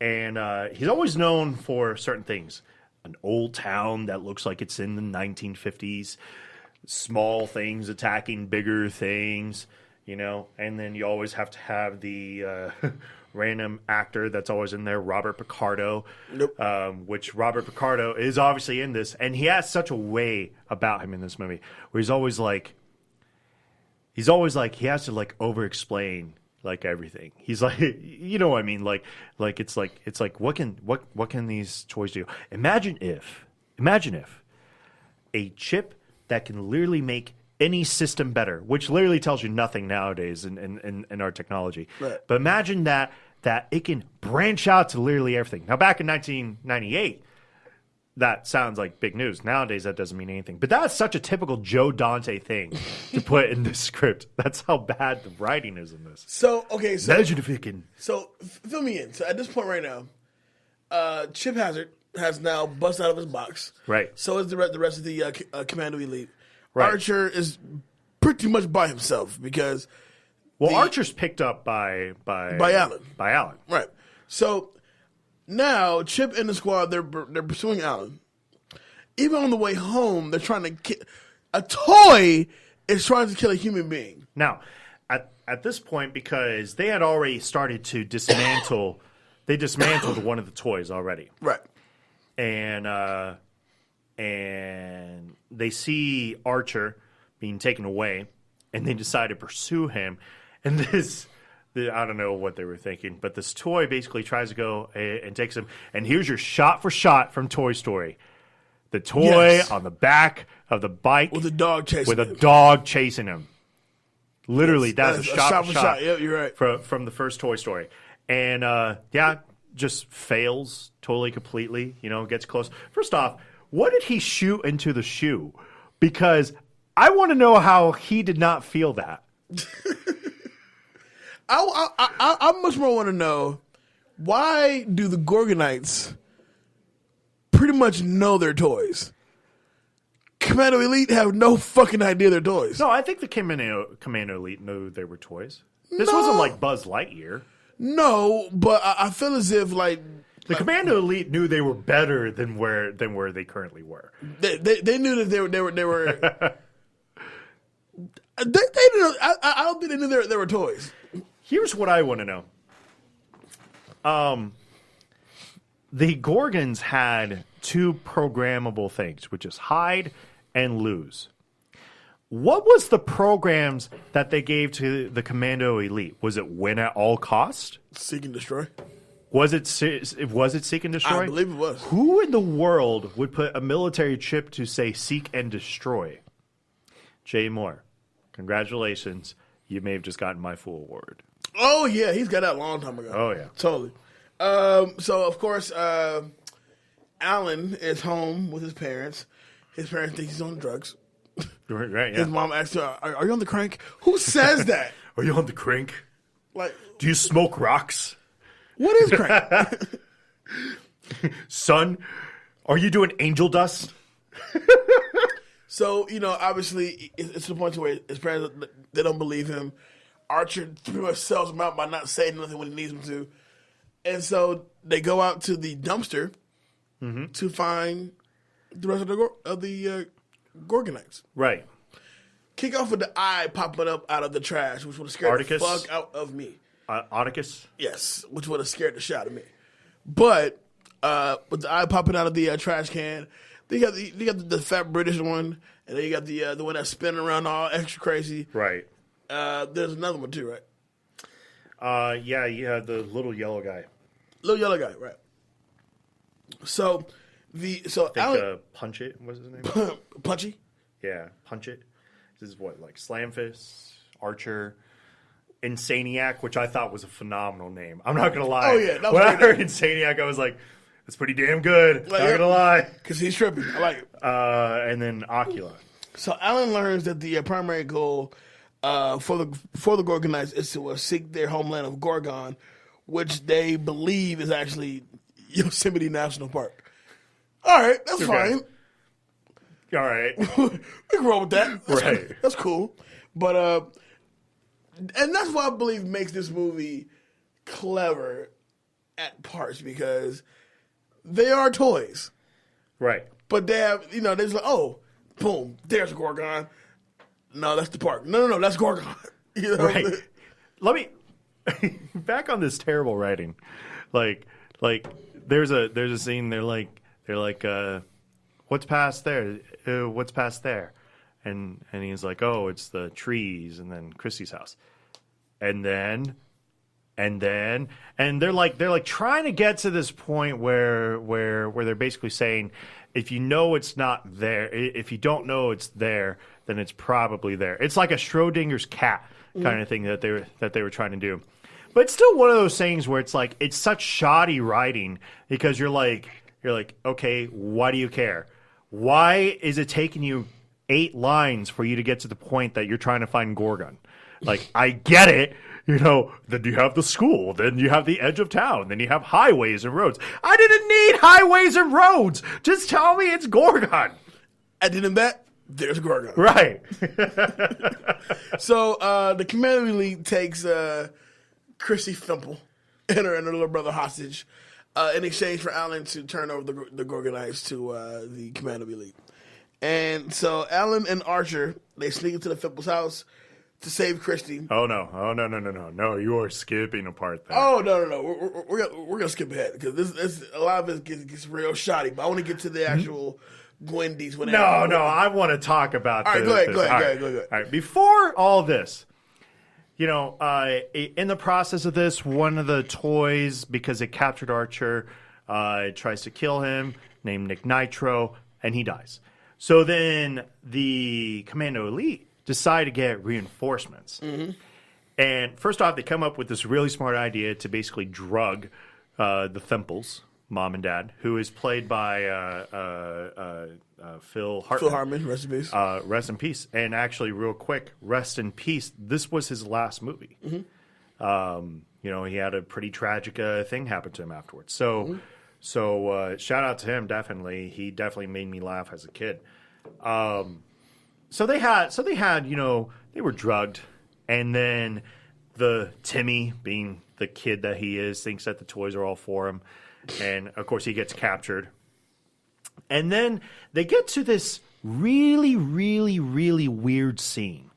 And he's always known for certain things. An old town that looks like it's in the 1950s. Small things attacking bigger things, And then you always have to have the random actor that's always in there, Robert Picardo. Nope. Which Robert Picardo is obviously in this. And he has such a way about him in this movie where he's always like, he has to over-explain everything. He's like, you know what I mean? Like it's like what can these toys do? Imagine if a chip that can literally make any system better, which literally tells you nothing nowadays in our technology. Right. But imagine that it can branch out to literally everything. Now, back in 1998, that sounds like big news. Nowadays, that doesn't mean anything. But that's such a typical Joe Dante thing to put in this script. That's how bad the writing is in this. So imagine if it can. So fill me in. So at this point right now, Chip Hazard has now busted out of his box. Right. So is the rest of the Commando Elite. Right. Archer is pretty much by himself because Archer's picked up by Alan. By Alan. Right. So now Chip and the squad they're pursuing Alan. Even on the way home, they're trying to kill a toy is trying to kill a human being. Now, at this point, because they had already started to dismantle, they dismantled one of the toys already. Right. And they see Archer being taken away, and they decide to pursue him. And I don't know what they were thinking, but this toy basically tries to go and takes him. And here's your shot for shot from Toy Story. The toy on the back of the bike with a dog chasing him. Literally, that's a shot for shot. Yep, you're right. From the first Toy Story. And, just fails totally, completely, gets close. First off, what did he shoot into the shoe? Because I want to know how he did not feel that. I much more want to know, why do the Gorgonites pretty much know their toys? Commando Elite have no fucking idea they're toys. No, I think the Commando Elite knew they were toys. This wasn't like Buzz Lightyear. No, but I feel as if the Commando Elite knew they were better than where they currently were. They knew that they were. They didn't. I don't think they knew they were toys. Here's what I want to know. The Gorgons had two programmable things, which is hide and lose. What was the programs that they gave to the Commando Elite? Was it win at all cost? Seek and destroy. Was it seek and destroy? I believe it was. Who in the world would put a military chip to say seek and destroy? Jay Moore, congratulations. You may have just gotten my full award. Oh, yeah. He's got that a long time ago. Oh, yeah. Totally. So, of course, Alan is home with his parents. His parents think he's on drugs. Right, yeah. His mom asks him, are you on the crank? Who says that? Are you on the crank? Like, Do you smoke rocks? what is crank? Son, are you doing angel dust? So, obviously, it's to the point to where his parents, they don't believe him. Archer pretty much sells him out by not saying nothing when he needs him to. And so they go out to the dumpster to find the rest of the Gorgonites. Right. Kick off with the eye popping up out of the trash, which would have scared the fuck out of me. Oticus? Yes, which would have scared the shit out of me. But with the eye popping out of the trash can, you got the fat British one, and then you got the one that's spinning around all extra crazy. Right. There's another one too, right? Yeah, you had the little yellow guy. Little yellow guy, right? So Alan, Punch It was his name. Punchy. Yeah, Punch It. This is what, like Slam Fist, Archer, Insaniac, which I thought was a phenomenal name. I'm not gonna lie. Oh yeah, when I heard Insaniac, I was like, "That's pretty damn good." Not gonna lie, because he's tripping. I like it. And then Ocula. So Alan learns that the primary goal for the Gorgonites is to seek their homeland of Gorgon, which they believe is actually Yosemite National Park. All right, that's fine. All right, we can roll with that. That's cool. But and that's what I believe makes this movie clever at parts, because they are toys, right? But they have, they're just like, oh, boom, there's a Gorgon. No, that's the park. No, that's Gorgon. Right. Let me back on this terrible writing. Like there's a scene. They're like, what's past there? What's past there? And he's like, oh, it's the trees, and then Christy's house, and they're like trying to get to this point where they're basically saying, if you know it's not there, if you don't know it's there, then it's probably there. It's like a Schrodinger's cat kind of thing that they were trying to do. But it's still one of those things where it's like, it's such shoddy writing, because you're like, okay, why do you care? Why is it taking you 8 lines for you to get to the point that you're trying to find Gorgon? Like, I get it. Then you have the school, then you have the edge of town, then you have highways and roads. I didn't need highways and roads. Just tell me it's Gorgon. And then in that, there's Gorgon. Right. So the Commando Elite takes Chrissy Fimple and her little brother hostage in exchange for Alan to turn over the Gorgonites to the Commando Elite. And so Alan and Archer, they sneak into the Fimple's house to save Christy. Oh no! You are skipping a part there. Oh no! We're gonna skip ahead, because this a lot of it gets real shoddy. But I want to get to the actual Gwendy's. No, I want to talk about. All right, go ahead. All right, before all this, in the process of this, one of the toys, because it captured Archer, tries to kill him, named Nick Nitro, and he dies. So then the Commando Elite decide to get reinforcements. Mm-hmm. And first off, they come up with this really smart idea to basically drug the Thimples, mom and dad, who is played by Phil Hartman. Phil Hartman, rest in peace. Rest in peace. And actually, real quick, rest in peace. This was his last movie. Mm-hmm. He had a pretty tragic thing happen to him afterwards. So, shout out to him, definitely. He definitely made me laugh as a kid. So they had, they were drugged, and then the Timmy, being the kid that he is, thinks that the toys are all for him, and of course he gets captured. And then they get to this really, really, really weird scene,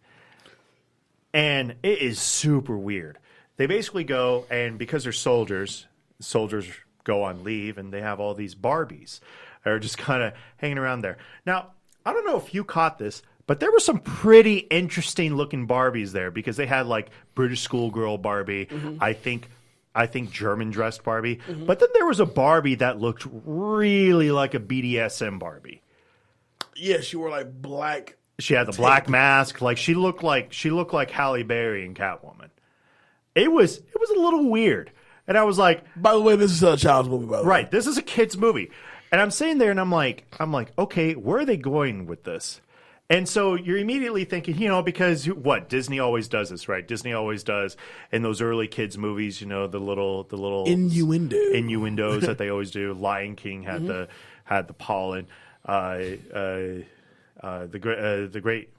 and it is super weird. They basically go, and because they're soldiers go on leave, and they have all these Barbies that are just kind of hanging around there. Now, I don't know if you caught this, But there were some pretty interesting looking Barbies there because they had like British schoolgirl Barbie. Mm-hmm. I think German dressed Barbie. Mm-hmm. But then there was a Barbie that looked really like a BDSM Barbie. Yeah, she wore like black. She had the black mask. Like she looked like Halle Berry in Catwoman. It was a little weird. And I was like, by the way, this is a child's movie, by the way. Right, this is a kid's movie. And I'm sitting there and I'm like, okay, where are they going with this? And so you're immediately thinking, because what Disney always does this, right? Disney always does in those early kids movies, the little innuendos that they always do. Lion King had the pollen. The great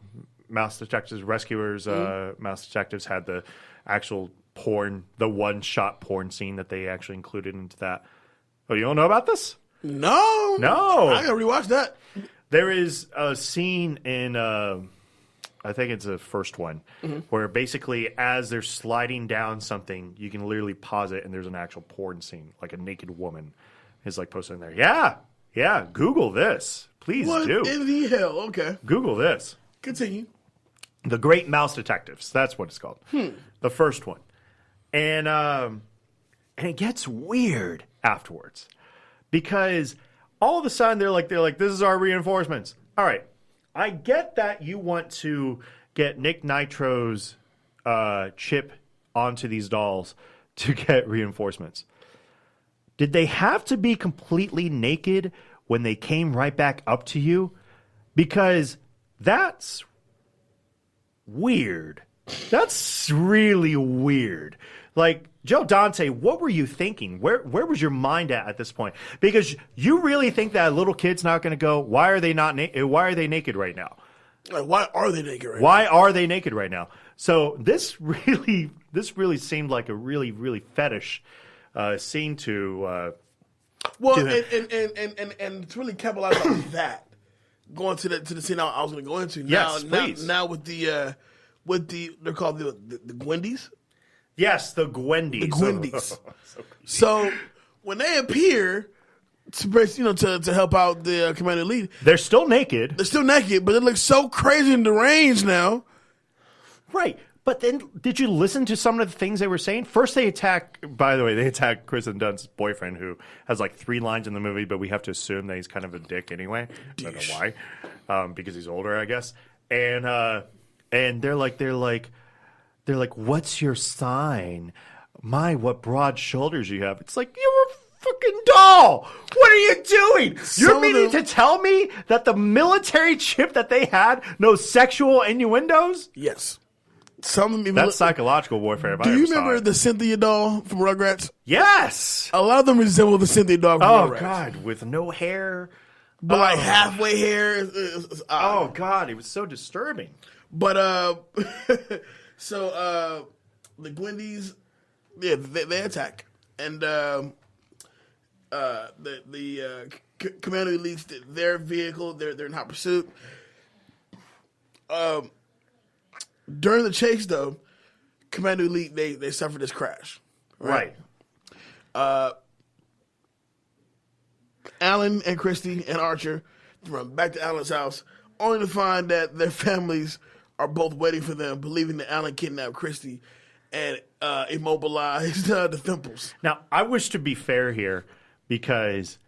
Mouse Detectives Rescuers, Mouse Detectives had the actual porn, the one-shot porn scene that they actually included into that. Oh, you don't know about this? No. I gotta rewatch that. There is a scene in, I think it's the first one, where basically as they're sliding down something, you can literally pause it and there's an actual porn scene, like a naked woman is like posted in there. Yeah, Google this. Please do. What in the hell? Okay. Google this. Continue. The Great Mouse Detectives. That's what it's called. The first one. And it gets weird afterwards because all of a sudden they're like, this is our reinforcements. All right. I get that you want to get Nick Nitro's chip onto these dolls to get reinforcements. Did they have to be completely naked when they came right back up to you? Because that's weird. That's really weird. Like, Joe Dante, what were you thinking? Where was your mind at this point? Because you really think that a little kid's not going to go, why are they naked right now? Like, why are they naked right now? Why are they naked right now? So this really seemed like a really, really fetish scene to well, and to really capitalize on that, going to the scene I was going to go into. Yes, please. Now with the they're called the Gwendies. Yes, the Gwendies. The Gwendies. So when they appear to help out the Commando Elite, they're still naked. They're still naked, but they look so crazy and deranged now. Right. But then, did you listen to some of the things they were saying? First, they attack Kristen Dunst's boyfriend, who has like 3 lines in the movie, but we have to assume that he's kind of a dick anyway. I don't know why. Because he's older, I guess. And they're like, what's your sign? My, what broad shoulders you have. It's like, you're a fucking doll. What are you doing? You're meaning to tell me that the military chip that they had knows sexual innuendos? Yes. That's psychological warfare. Do you remember the Cynthia doll from Rugrats? Yes. A lot of them resemble the Cynthia doll from Rugrats. Oh, God. With no hair. But like halfway hair. Oh, God. It was so disturbing. But, so, the Gwendies, yeah, they attack. And, the Commando Elite, their vehicle, they're in hot pursuit. During the chase, though, Commando Elite, they suffered this crash. Right. Alan and Christy and Archer run back to Alan's house, only to find that their families are both waiting for them, believing that Alan kidnapped Christy and immobilized the Thimples. Now, I wish to be fair here because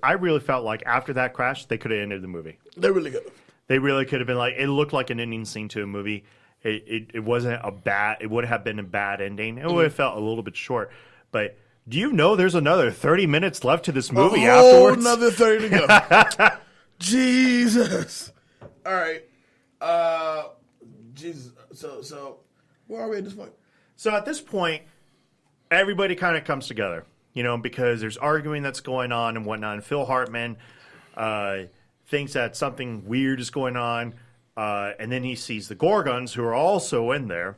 I really felt like after that crash, they could have ended the movie. They really could have. They really could have been like, it looked like an ending scene to a movie. It wasn't it would have been a bad ending. It would have felt a little bit short. But do you know there's another 30 minutes left to this movie afterwards? Another 30 to go. Jesus. All right. Jesus. So where are we at this point? So at this point, everybody kind of comes together, because there's arguing that's going on and whatnot. And Phil Hartman thinks that something weird is going on, and then he sees the Gorgons, who are also in there,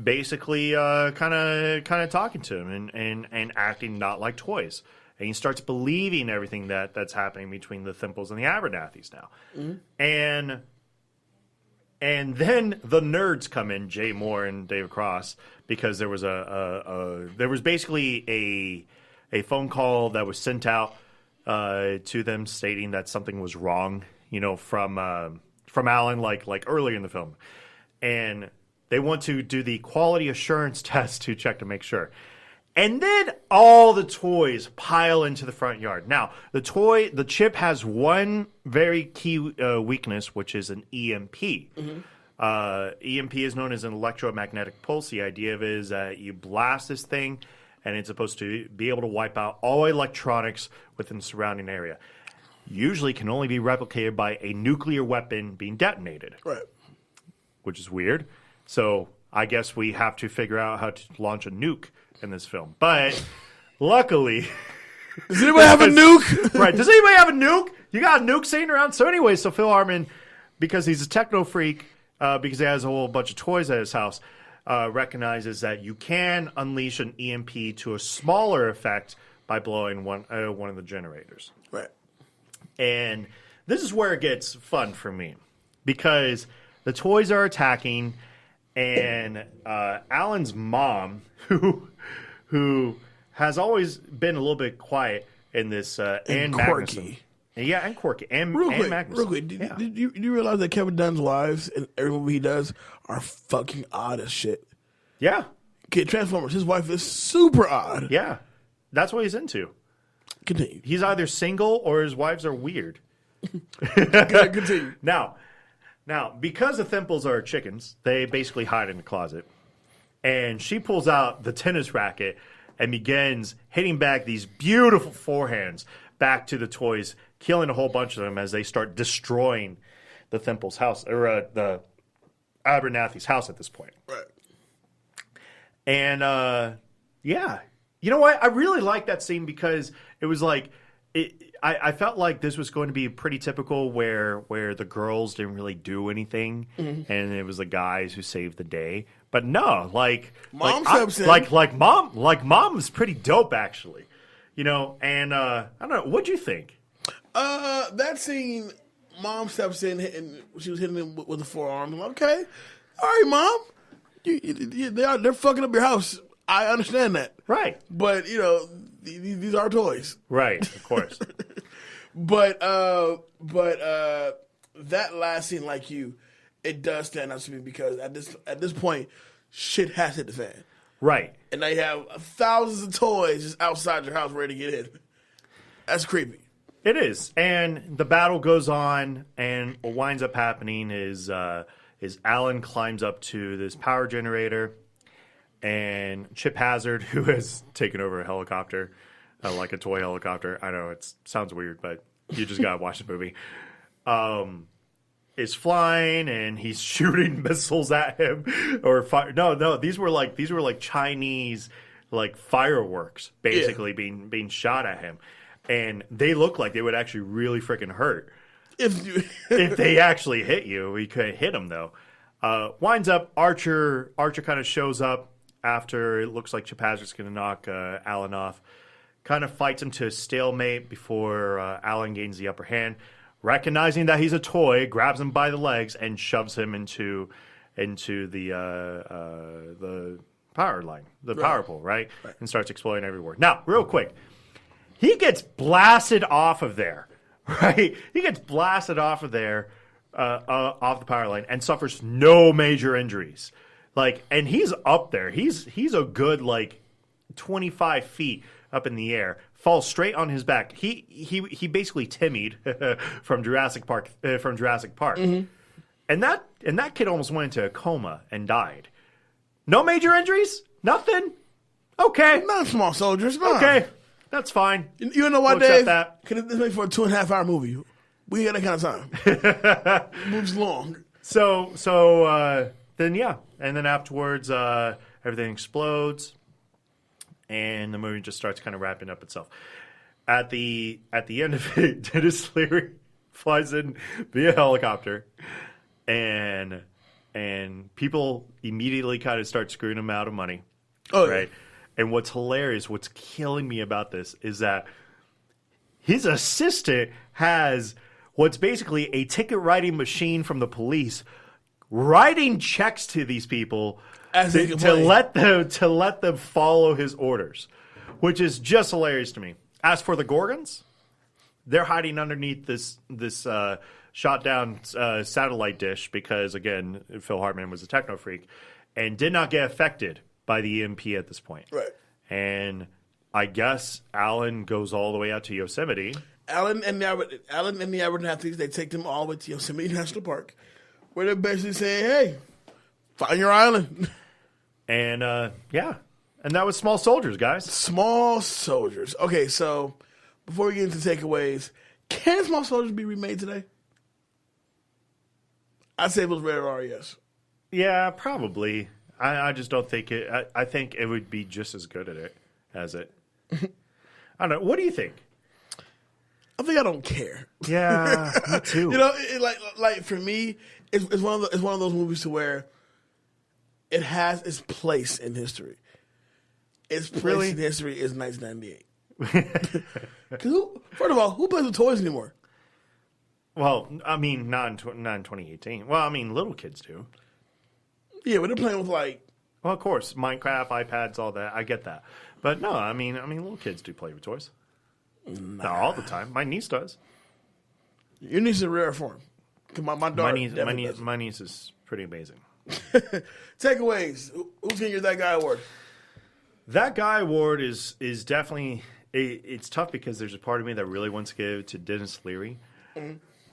basically kind of talking to him and acting not like toys. And he starts believing everything that's happening between the Thimples and the Abernathy's now. And then the nerds come in, Jay Moore and David Cross, because there was there was basically a phone call that was sent out to them stating that something was wrong, from from Alan, like earlier in the film, and they want to do the quality assurance test to check to make sure. And then all the toys pile into the front yard. Now, the chip has one very key weakness, which is an EMP. EMP is known as an electromagnetic pulse. The idea of it is that you blast this thing, and it's supposed to be able to wipe out all electronics within the surrounding area. Usually can only be replicated by a nuclear weapon being detonated. Right. Which is weird. So I guess we have to figure out how to launch a nuke in this film. But luckily... Does anybody have a nuke? Right. Does anybody have a nuke? You got a nuke sitting around? So anyway, so Phil Hartman, because he's a techno freak, because he has a whole bunch of toys at his house, recognizes that you can unleash an EMP to a smaller effect by blowing one of the generators. Right. And this is where it gets fun for me, because the toys are attacking, and Alan's mom, who has always been a little bit quiet in this, and quirky. Yeah, and quirky. And Magnuson. Real quick, did you realize that Kevin Dunn's wives in every movie he does are fucking odd as shit? Yeah. Okay, Transformers, his wife is super odd. Yeah. That's what he's into. Continue. He's either single or his wives are weird. Continue. Now, because the Thimples are chickens, they basically hide in the closet. And she pulls out the tennis racket and begins hitting back these beautiful forehands back to the toys, killing a whole bunch of them as they start destroying the Thimples' house, or the Abernathy's house at this point. Right. And, yeah. You know what? I really like that scene because it was like... I felt like this was going to be pretty typical where the girls didn't really do anything, and it was the guys who saved the day. But no, mom steps in. Mom was pretty dope actually, you know. And I don't know, what'd you think? That scene, mom steps in, and she was hitting him with the forearm. I'm like, okay, all right, mom, they're fucking up your house. I understand that, Right? but you know. These are toys, Right? Of course. but that last scene, like it does stand out to me because at this point, shit has hit the fan, Right? and they have thousands of toys just outside your house ready to get in. That's creepy. It is, and the battle goes on, and what winds up happening is Alan climbs up to this power generator. And Chip Hazard, who has taken over a helicopter, like a toy helicopter. I know it sounds weird, but you just gotta watch the movie. Is flying and he's shooting missiles at him, or no. These were like Chinese fireworks, basically being shot at him, and they look like they would actually really freaking hurt if they actually hit you. We couldn't hit him though. Winds up Archer kind of shows up. After it looks like Chip Hazard's going to knock Alan off, kind of fights him to a stalemate before Alan gains the upper hand. Recognizing that he's a toy, grabs him by the legs and shoves him into the power line, the power pole, right? And starts exploding everywhere. Now, real quick, he gets blasted off of there, right? He gets blasted off of there, off the power line, and suffers no major injuries. And he's up there. He's a good 25 feet up in the air. Falls straight on his back. He basically Timmied from Jurassic Park. And that kid almost went into a coma and died. No major injuries. Nothing. Okay. Not small soldiers. Nah. Okay, that's fine. You know what, We'll Dave? accept Could this make for a 2.5 hour movie? We ain't got that kind of time. Moves long. So. Then yeah, and then afterwards, everything explodes, and the movie just starts kind of wrapping up itself. At the end of it, Dennis Leary flies in via helicopter, and people immediately kind of start screwing him out of money. Oh, right. Yeah. And what's hilarious, what's killing me about this is that his assistant has what's basically a ticket writing machine from the police. Writing checks to these people to let them follow his orders, which is just hilarious to me. As for the Gorgons, they're hiding underneath this shot down satellite dish because, again, Phil Hartman was a techno freak and did not get affected by the EMP at this point. Right. And I guess Alan goes all the way out to Yosemite. Alan and the Abernathys, they take them all the way to Yosemite National Park, where they're basically saying, hey, find your island. And, and that was Small Soldiers, guys. Small Soldiers. Okay, so before we get into takeaways, can Small Soldiers be remade today? I'd say it was rated R, yes. Yeah, probably. I just don't think it. I think it would be just as good at it as it. I don't know. What do you think? I think I don't care. Yeah, me too. You know, like for me, it's one of those movies to where it has its place in history. Its place in history is 1998. First of all, who plays with toys anymore? Well, I mean, not in 2018. Well, I mean, little kids do. Yeah, but they're playing with Well, of course, Minecraft, iPads, all that. I get that, but no, I mean, little kids do play with toys. Nah. Not all the time. My niece does. Your niece is a rare form. My daughter. My niece is pretty amazing. Takeaways. Who's gonna get that guy award? That guy award is definitely. It's tough because there's a part of me that really wants to give to Dennis Leary,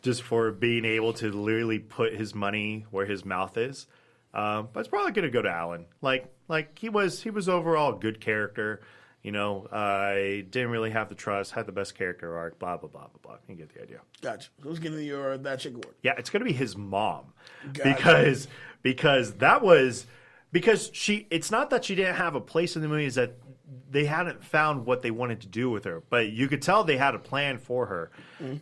just for being able to literally put his money where his mouth is. But it's probably going to go to Alan. Like he was overall a good character. You know, I didn't really have the trust, had the best character arc, blah, blah, blah, blah, blah. You get the idea. Gotcha. Who's getting your That Chick award? Yeah, it's going to be his mom. Gotcha. Because it's not that she didn't have a place in the movie, it's that they hadn't found what they wanted to do with her. But you could tell they had a plan for her.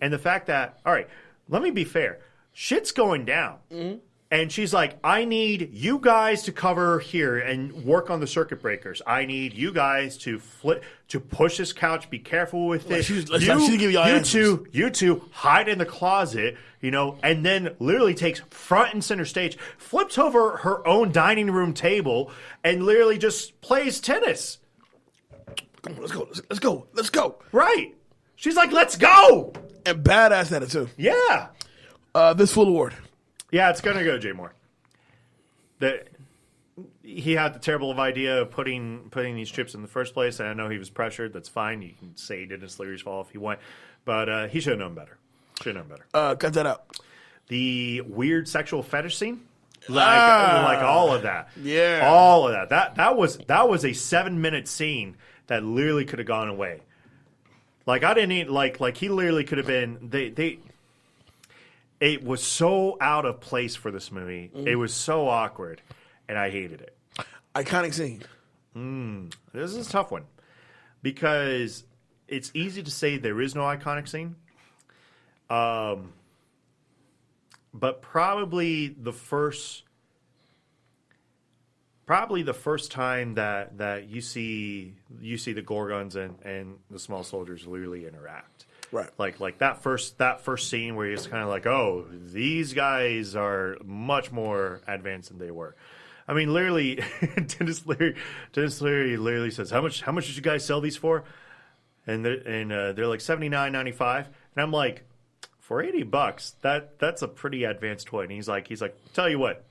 And the fact that, all right, let me be fair. Shit's going down. And she's like, I need you guys to cover here and work on the circuit breakers. I need you guys to push this couch. Be careful with it. You two hide in the closet, you know, and then literally takes front and center stage, flips over her own dining room table, and literally just plays tennis. Come on, let's go. Right. She's like, let's go. And badass at it, too. Yeah. This full award. Yeah, it's going to go to Jay Moore. He had the terrible idea of putting these chips in the first place, and I know he was pressured. That's fine. You can say Dennis Leary's fault if you want. But he should have known better. Cut that out. The weird sexual fetish scene? Like all of that. Yeah. All of that. That was a 7-minute scene that literally could have gone away. Like, I didn't need, like he literally could have been, it was so out of place for this movie. It was so awkward, and I hated it. Iconic scene. This is a tough one because it's easy to say there is no iconic scene. But probably the first time that you see the Gorgons and the Small Soldiers literally interact. Right. Like that first scene where it's kind of like, oh, these guys are much more advanced than they were. I mean, literally, Dennis Leary literally says, how much did you guys sell these for? And they're like $79.95, and I'm like, for $80, that's a pretty advanced toy. And he's like, tell you what,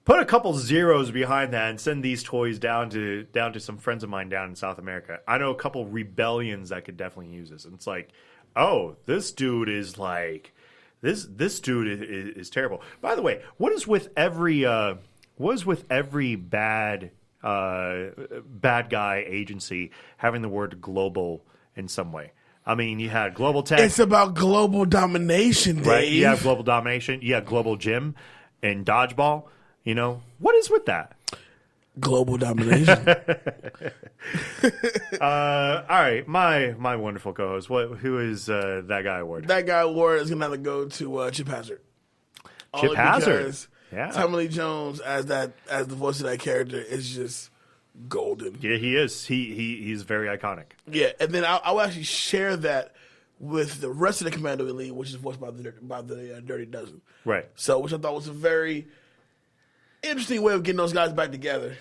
put a couple zeros behind that and send these toys down to some friends of mine down in South America. I know a couple rebellions that could definitely use this. And it's like, oh, this dude is like, this dude is terrible. By the way, what is with every bad guy agency having the word global in some way? I mean, you had Global Tech. It's about global domination, Dave. Right? You have global domination. You have Global Gym and Dodgeball. You know, what is with that? Global domination. All right, my wonderful co-host. Who is that guy award? That guy award is going to have to go to Chip Hazard. Chip Hazard. Yeah. Tommy Lee Jones as the voice of that character is just golden. Yeah, he is. He's very iconic. Yeah, and then I'll actually share that with the rest of the Commando Elite, which is voiced by the Dirty Dozen. Right. So, which I thought was a very interesting way of getting those guys back together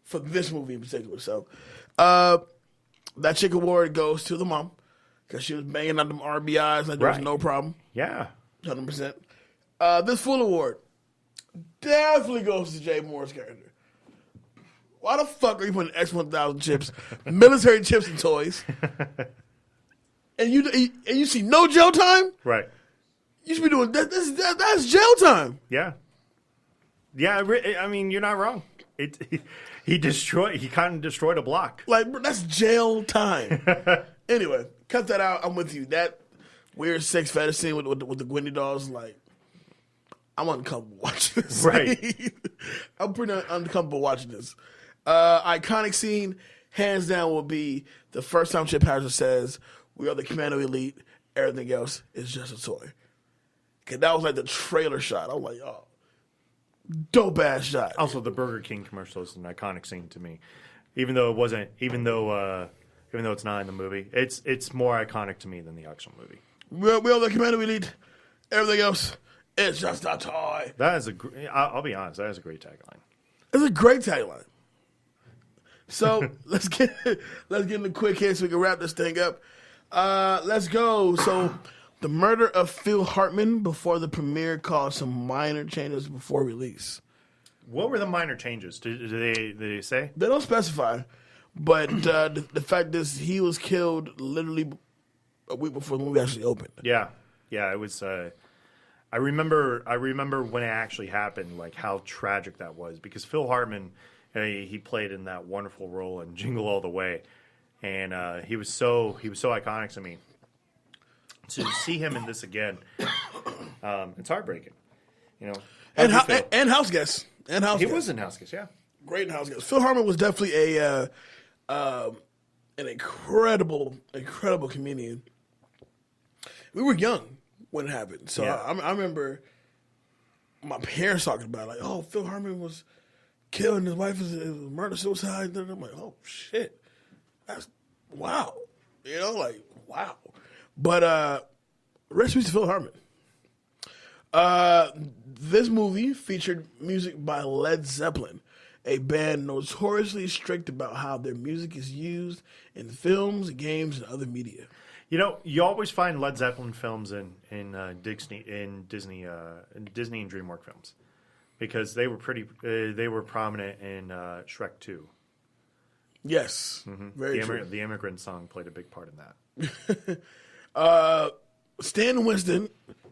for this movie in particular. So, that Chick award goes to the mom. because she was banging out them RBIs like there was Right. no problem. Yeah. 100%. This full award definitely goes to Jay Moore's character. Why the fuck are you putting X-1000 chips, military chips and toys, and you see no jail time? Right. You should be doing that. That's jail time. Yeah. Yeah. I mean, you're not wrong. He kind of destroyed a block. Like, bro, that's jail time. Anyway, cut that out. I'm with you. That weird sex fetish scene with the Gwendy dolls, like, I'm uncomfortable watching this. Right. I'm pretty uncomfortable watching this. Iconic scene, hands down, will be the first time Chip Hazard says, "We are the Commando Elite. Everything else is just a toy." Cause that was like the trailer shot. I was like, oh, dope ass shot. Also, the Burger King commercial is an iconic scene to me, even though it's not in the movie. It's more iconic to me than the actual movie. We are the Commando Elite. Everything else is just a toy. That is I'll be honest. That is a great tagline. It's a great tagline. So let's get into quick hits so we can wrap this thing up. Let's go. So the murder of Phil Hartman before the premiere caused some minor changes before release. What were the minor changes? Did they say? They don't specify, but the fact is he was killed literally a week before the movie actually opened. Yeah. It was. I remember when it actually happened, like how tragic that was, because Phil Hartman, he played in that wonderful role in Jingle All the Way, and he was so iconic to me. To see him in this again, it's heartbreaking, you know. And House Guest. He was in House Guest, yeah. Great in House Guest. Phil Hartman was definitely an incredible comedian. We were young when it happened, so Yeah. I remember my parents talking about it, like, oh, Phil Hartman was killed and his wife is murder suicide. And I'm like, oh shit, that's wow, you know, like wow. But rest in peace to Phil Hartman. This movie featured music by Led Zeppelin, a band notoriously strict about how their music is used in films, games, and other media. You know, you always find Led Zeppelin films in Disney and DreamWorks films, because they were prominent in Shrek 2. Yes, very true. The Immigrant Song played a big part in that. Stan Winston,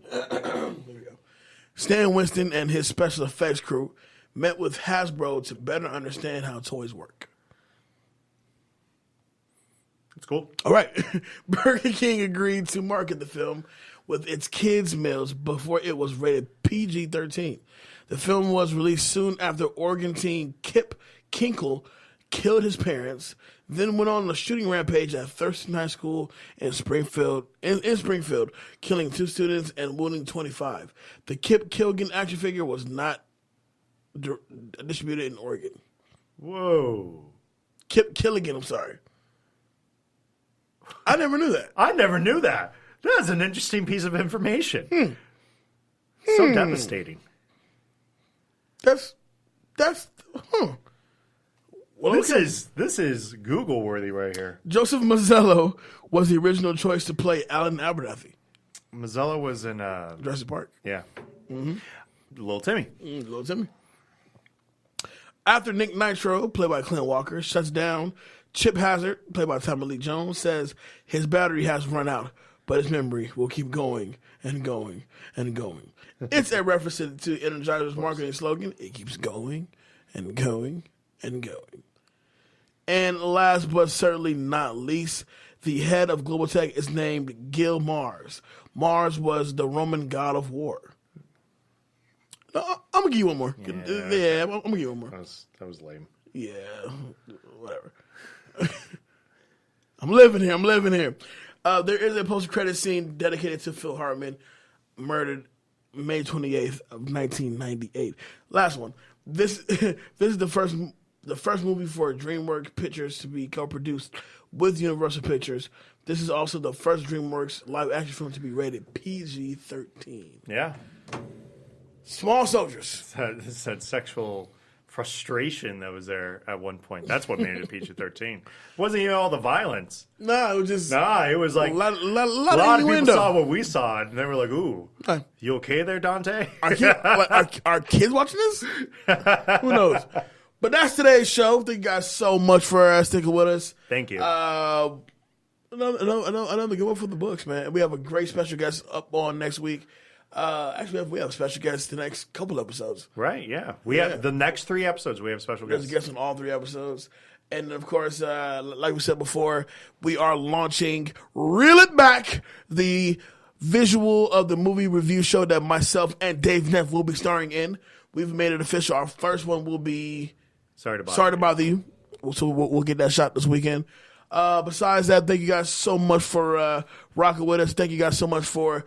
there we go. Stan Winston and his special effects crew met with Hasbro to better understand how toys work. It's cool. All right. Burger King agreed to market the film with its kids' meals before it was rated PG-13. The film was released soon after Oregon teen Kip Kinkle killed his parents, then went on a shooting rampage at Thurston High School in Springfield, killing 2 students and wounding 25. The Kip Kilgan action figure was not distributed in Oregon. Whoa. Kip Killigan, I'm sorry. I never knew that. I never knew that. That's an interesting piece of information. So devastating. That's Well, this is Google worthy right here. Joseph Mazzello was the original choice to play Alan Abernathy. Mazzello was in Jurassic Park. Yeah. Little Timmy. Little Timmy. After Nick Nitro, played by Clint Walker, shuts down, Chip Hazard, played by Tommy Lee Jones, says his battery has run out, but his memory will keep going and going and going. It's a reference to Energizer's marketing slogan, it keeps going and going and going. And last but certainly not least, the head of Global Tech is named Gil Mars. Mars was the Roman god of war. No, I'm going to give you one more. Yeah, I'm going to give you one more. That was lame. Yeah, whatever. I'm living here. There is a post-credit scene dedicated to Phil Hartman, murdered May 28th of 1998. Last one. This is the first movie for DreamWorks Pictures to be co-produced with Universal Pictures. This is also the first DreamWorks live-action film to be rated PG-13. Yeah. Small Soldiers. This had sexual frustration that was there at one point. That's what made it a PG-13. Wasn't even all the violence. Nah, it was just it was like a lot of people innuendo. saw what we saw, and they were like, "Ooh, you okay there, Dante?" Are kids watching this? Who knows? But that's today's show. Thank you guys so much for sticking with us. Thank you. Another good one for the books, man. We have a great special guest up on next week. Actually, we have a special guest the next couple episodes. Right, yeah. We have the next 3 episodes. We have special guests. There's a guest on all 3 episodes. And, of course, like we said before, we are launching Reel It Back, the visual of the movie review show that myself and Dave Neff will be starring in. We've made it official. Our first one will be Sorry to Bother You. So we'll get that shot this weekend. Besides that, thank you guys so much for rocking with us. Thank you guys so much for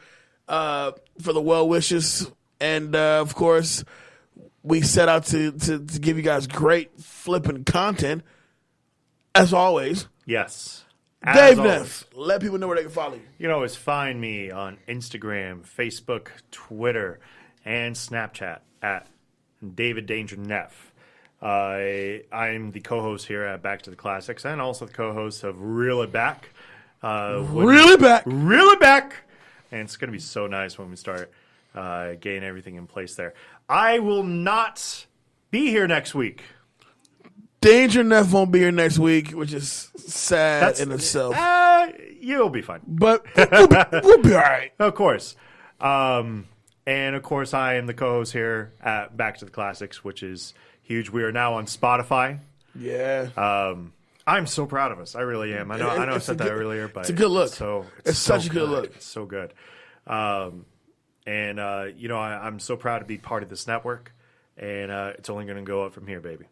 the well wishes, and of course, we set out to give you guys great flipping content, as always. Yes, Dave Neff, let people know where they can follow you. You can always find me on Instagram, Facebook, Twitter, and Snapchat at David Danger Neff. I'm the co-host here at Back to the Classics, and also the co-host of Reel It Back. Reel It Back. Reel It Back. And it's going to be so nice when we start getting everything in place there. I will not be here next week. Danger Neff won't be here next week, which is sad in itself. You'll be fine. But we'll be all right. Of course. And, of course, I am the co-host here at Back to the Classics, which is huge. We are now on Spotify. Yeah. I'm so proud of us. I really am. I know I said that earlier, but it's a good look. It's such a good look. It's so good. I'm so proud to be part of this network, and it's only going to go up from here, baby.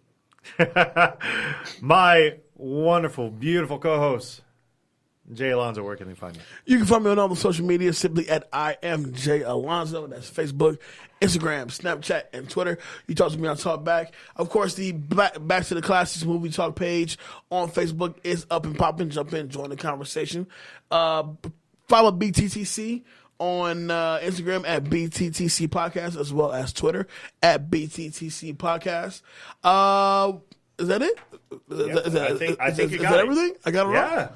My wonderful, beautiful co-host, Jay Alonzo, where can they find you? You can find me on all the social media simply at I am Jay Alonzo. That's Facebook, Instagram, Snapchat, and Twitter. You talk to me, I'll talk back. Of course, the Back to the Classics Movie Talk page on Facebook is up and popping. Jump in, join the conversation. Follow BTTC on Instagram at BTTC Podcast, as well as Twitter at BTTC Podcast. Is that it? I think you got it. Is that everything? I got it right? Yeah.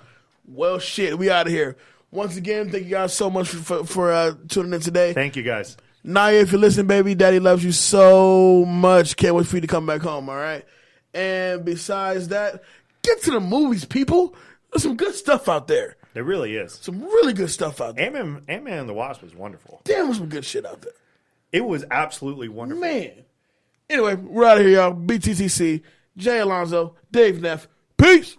Well, shit, we out of here. Once again, thank you guys so much for tuning in today. Thank you, guys. Naya, if you listen, baby, Daddy loves you so much. Can't wait for you to come back home, all right? And besides that, get to the movies, people. There's some good stuff out there. There really is. Some really good stuff out there. Ant-Man and the Wasp was wonderful. Damn, there's some good shit out there. It was absolutely wonderful. Man. Anyway, we're out of here, y'all. BTTC, Jay Alonzo, Dave Neff. Peace.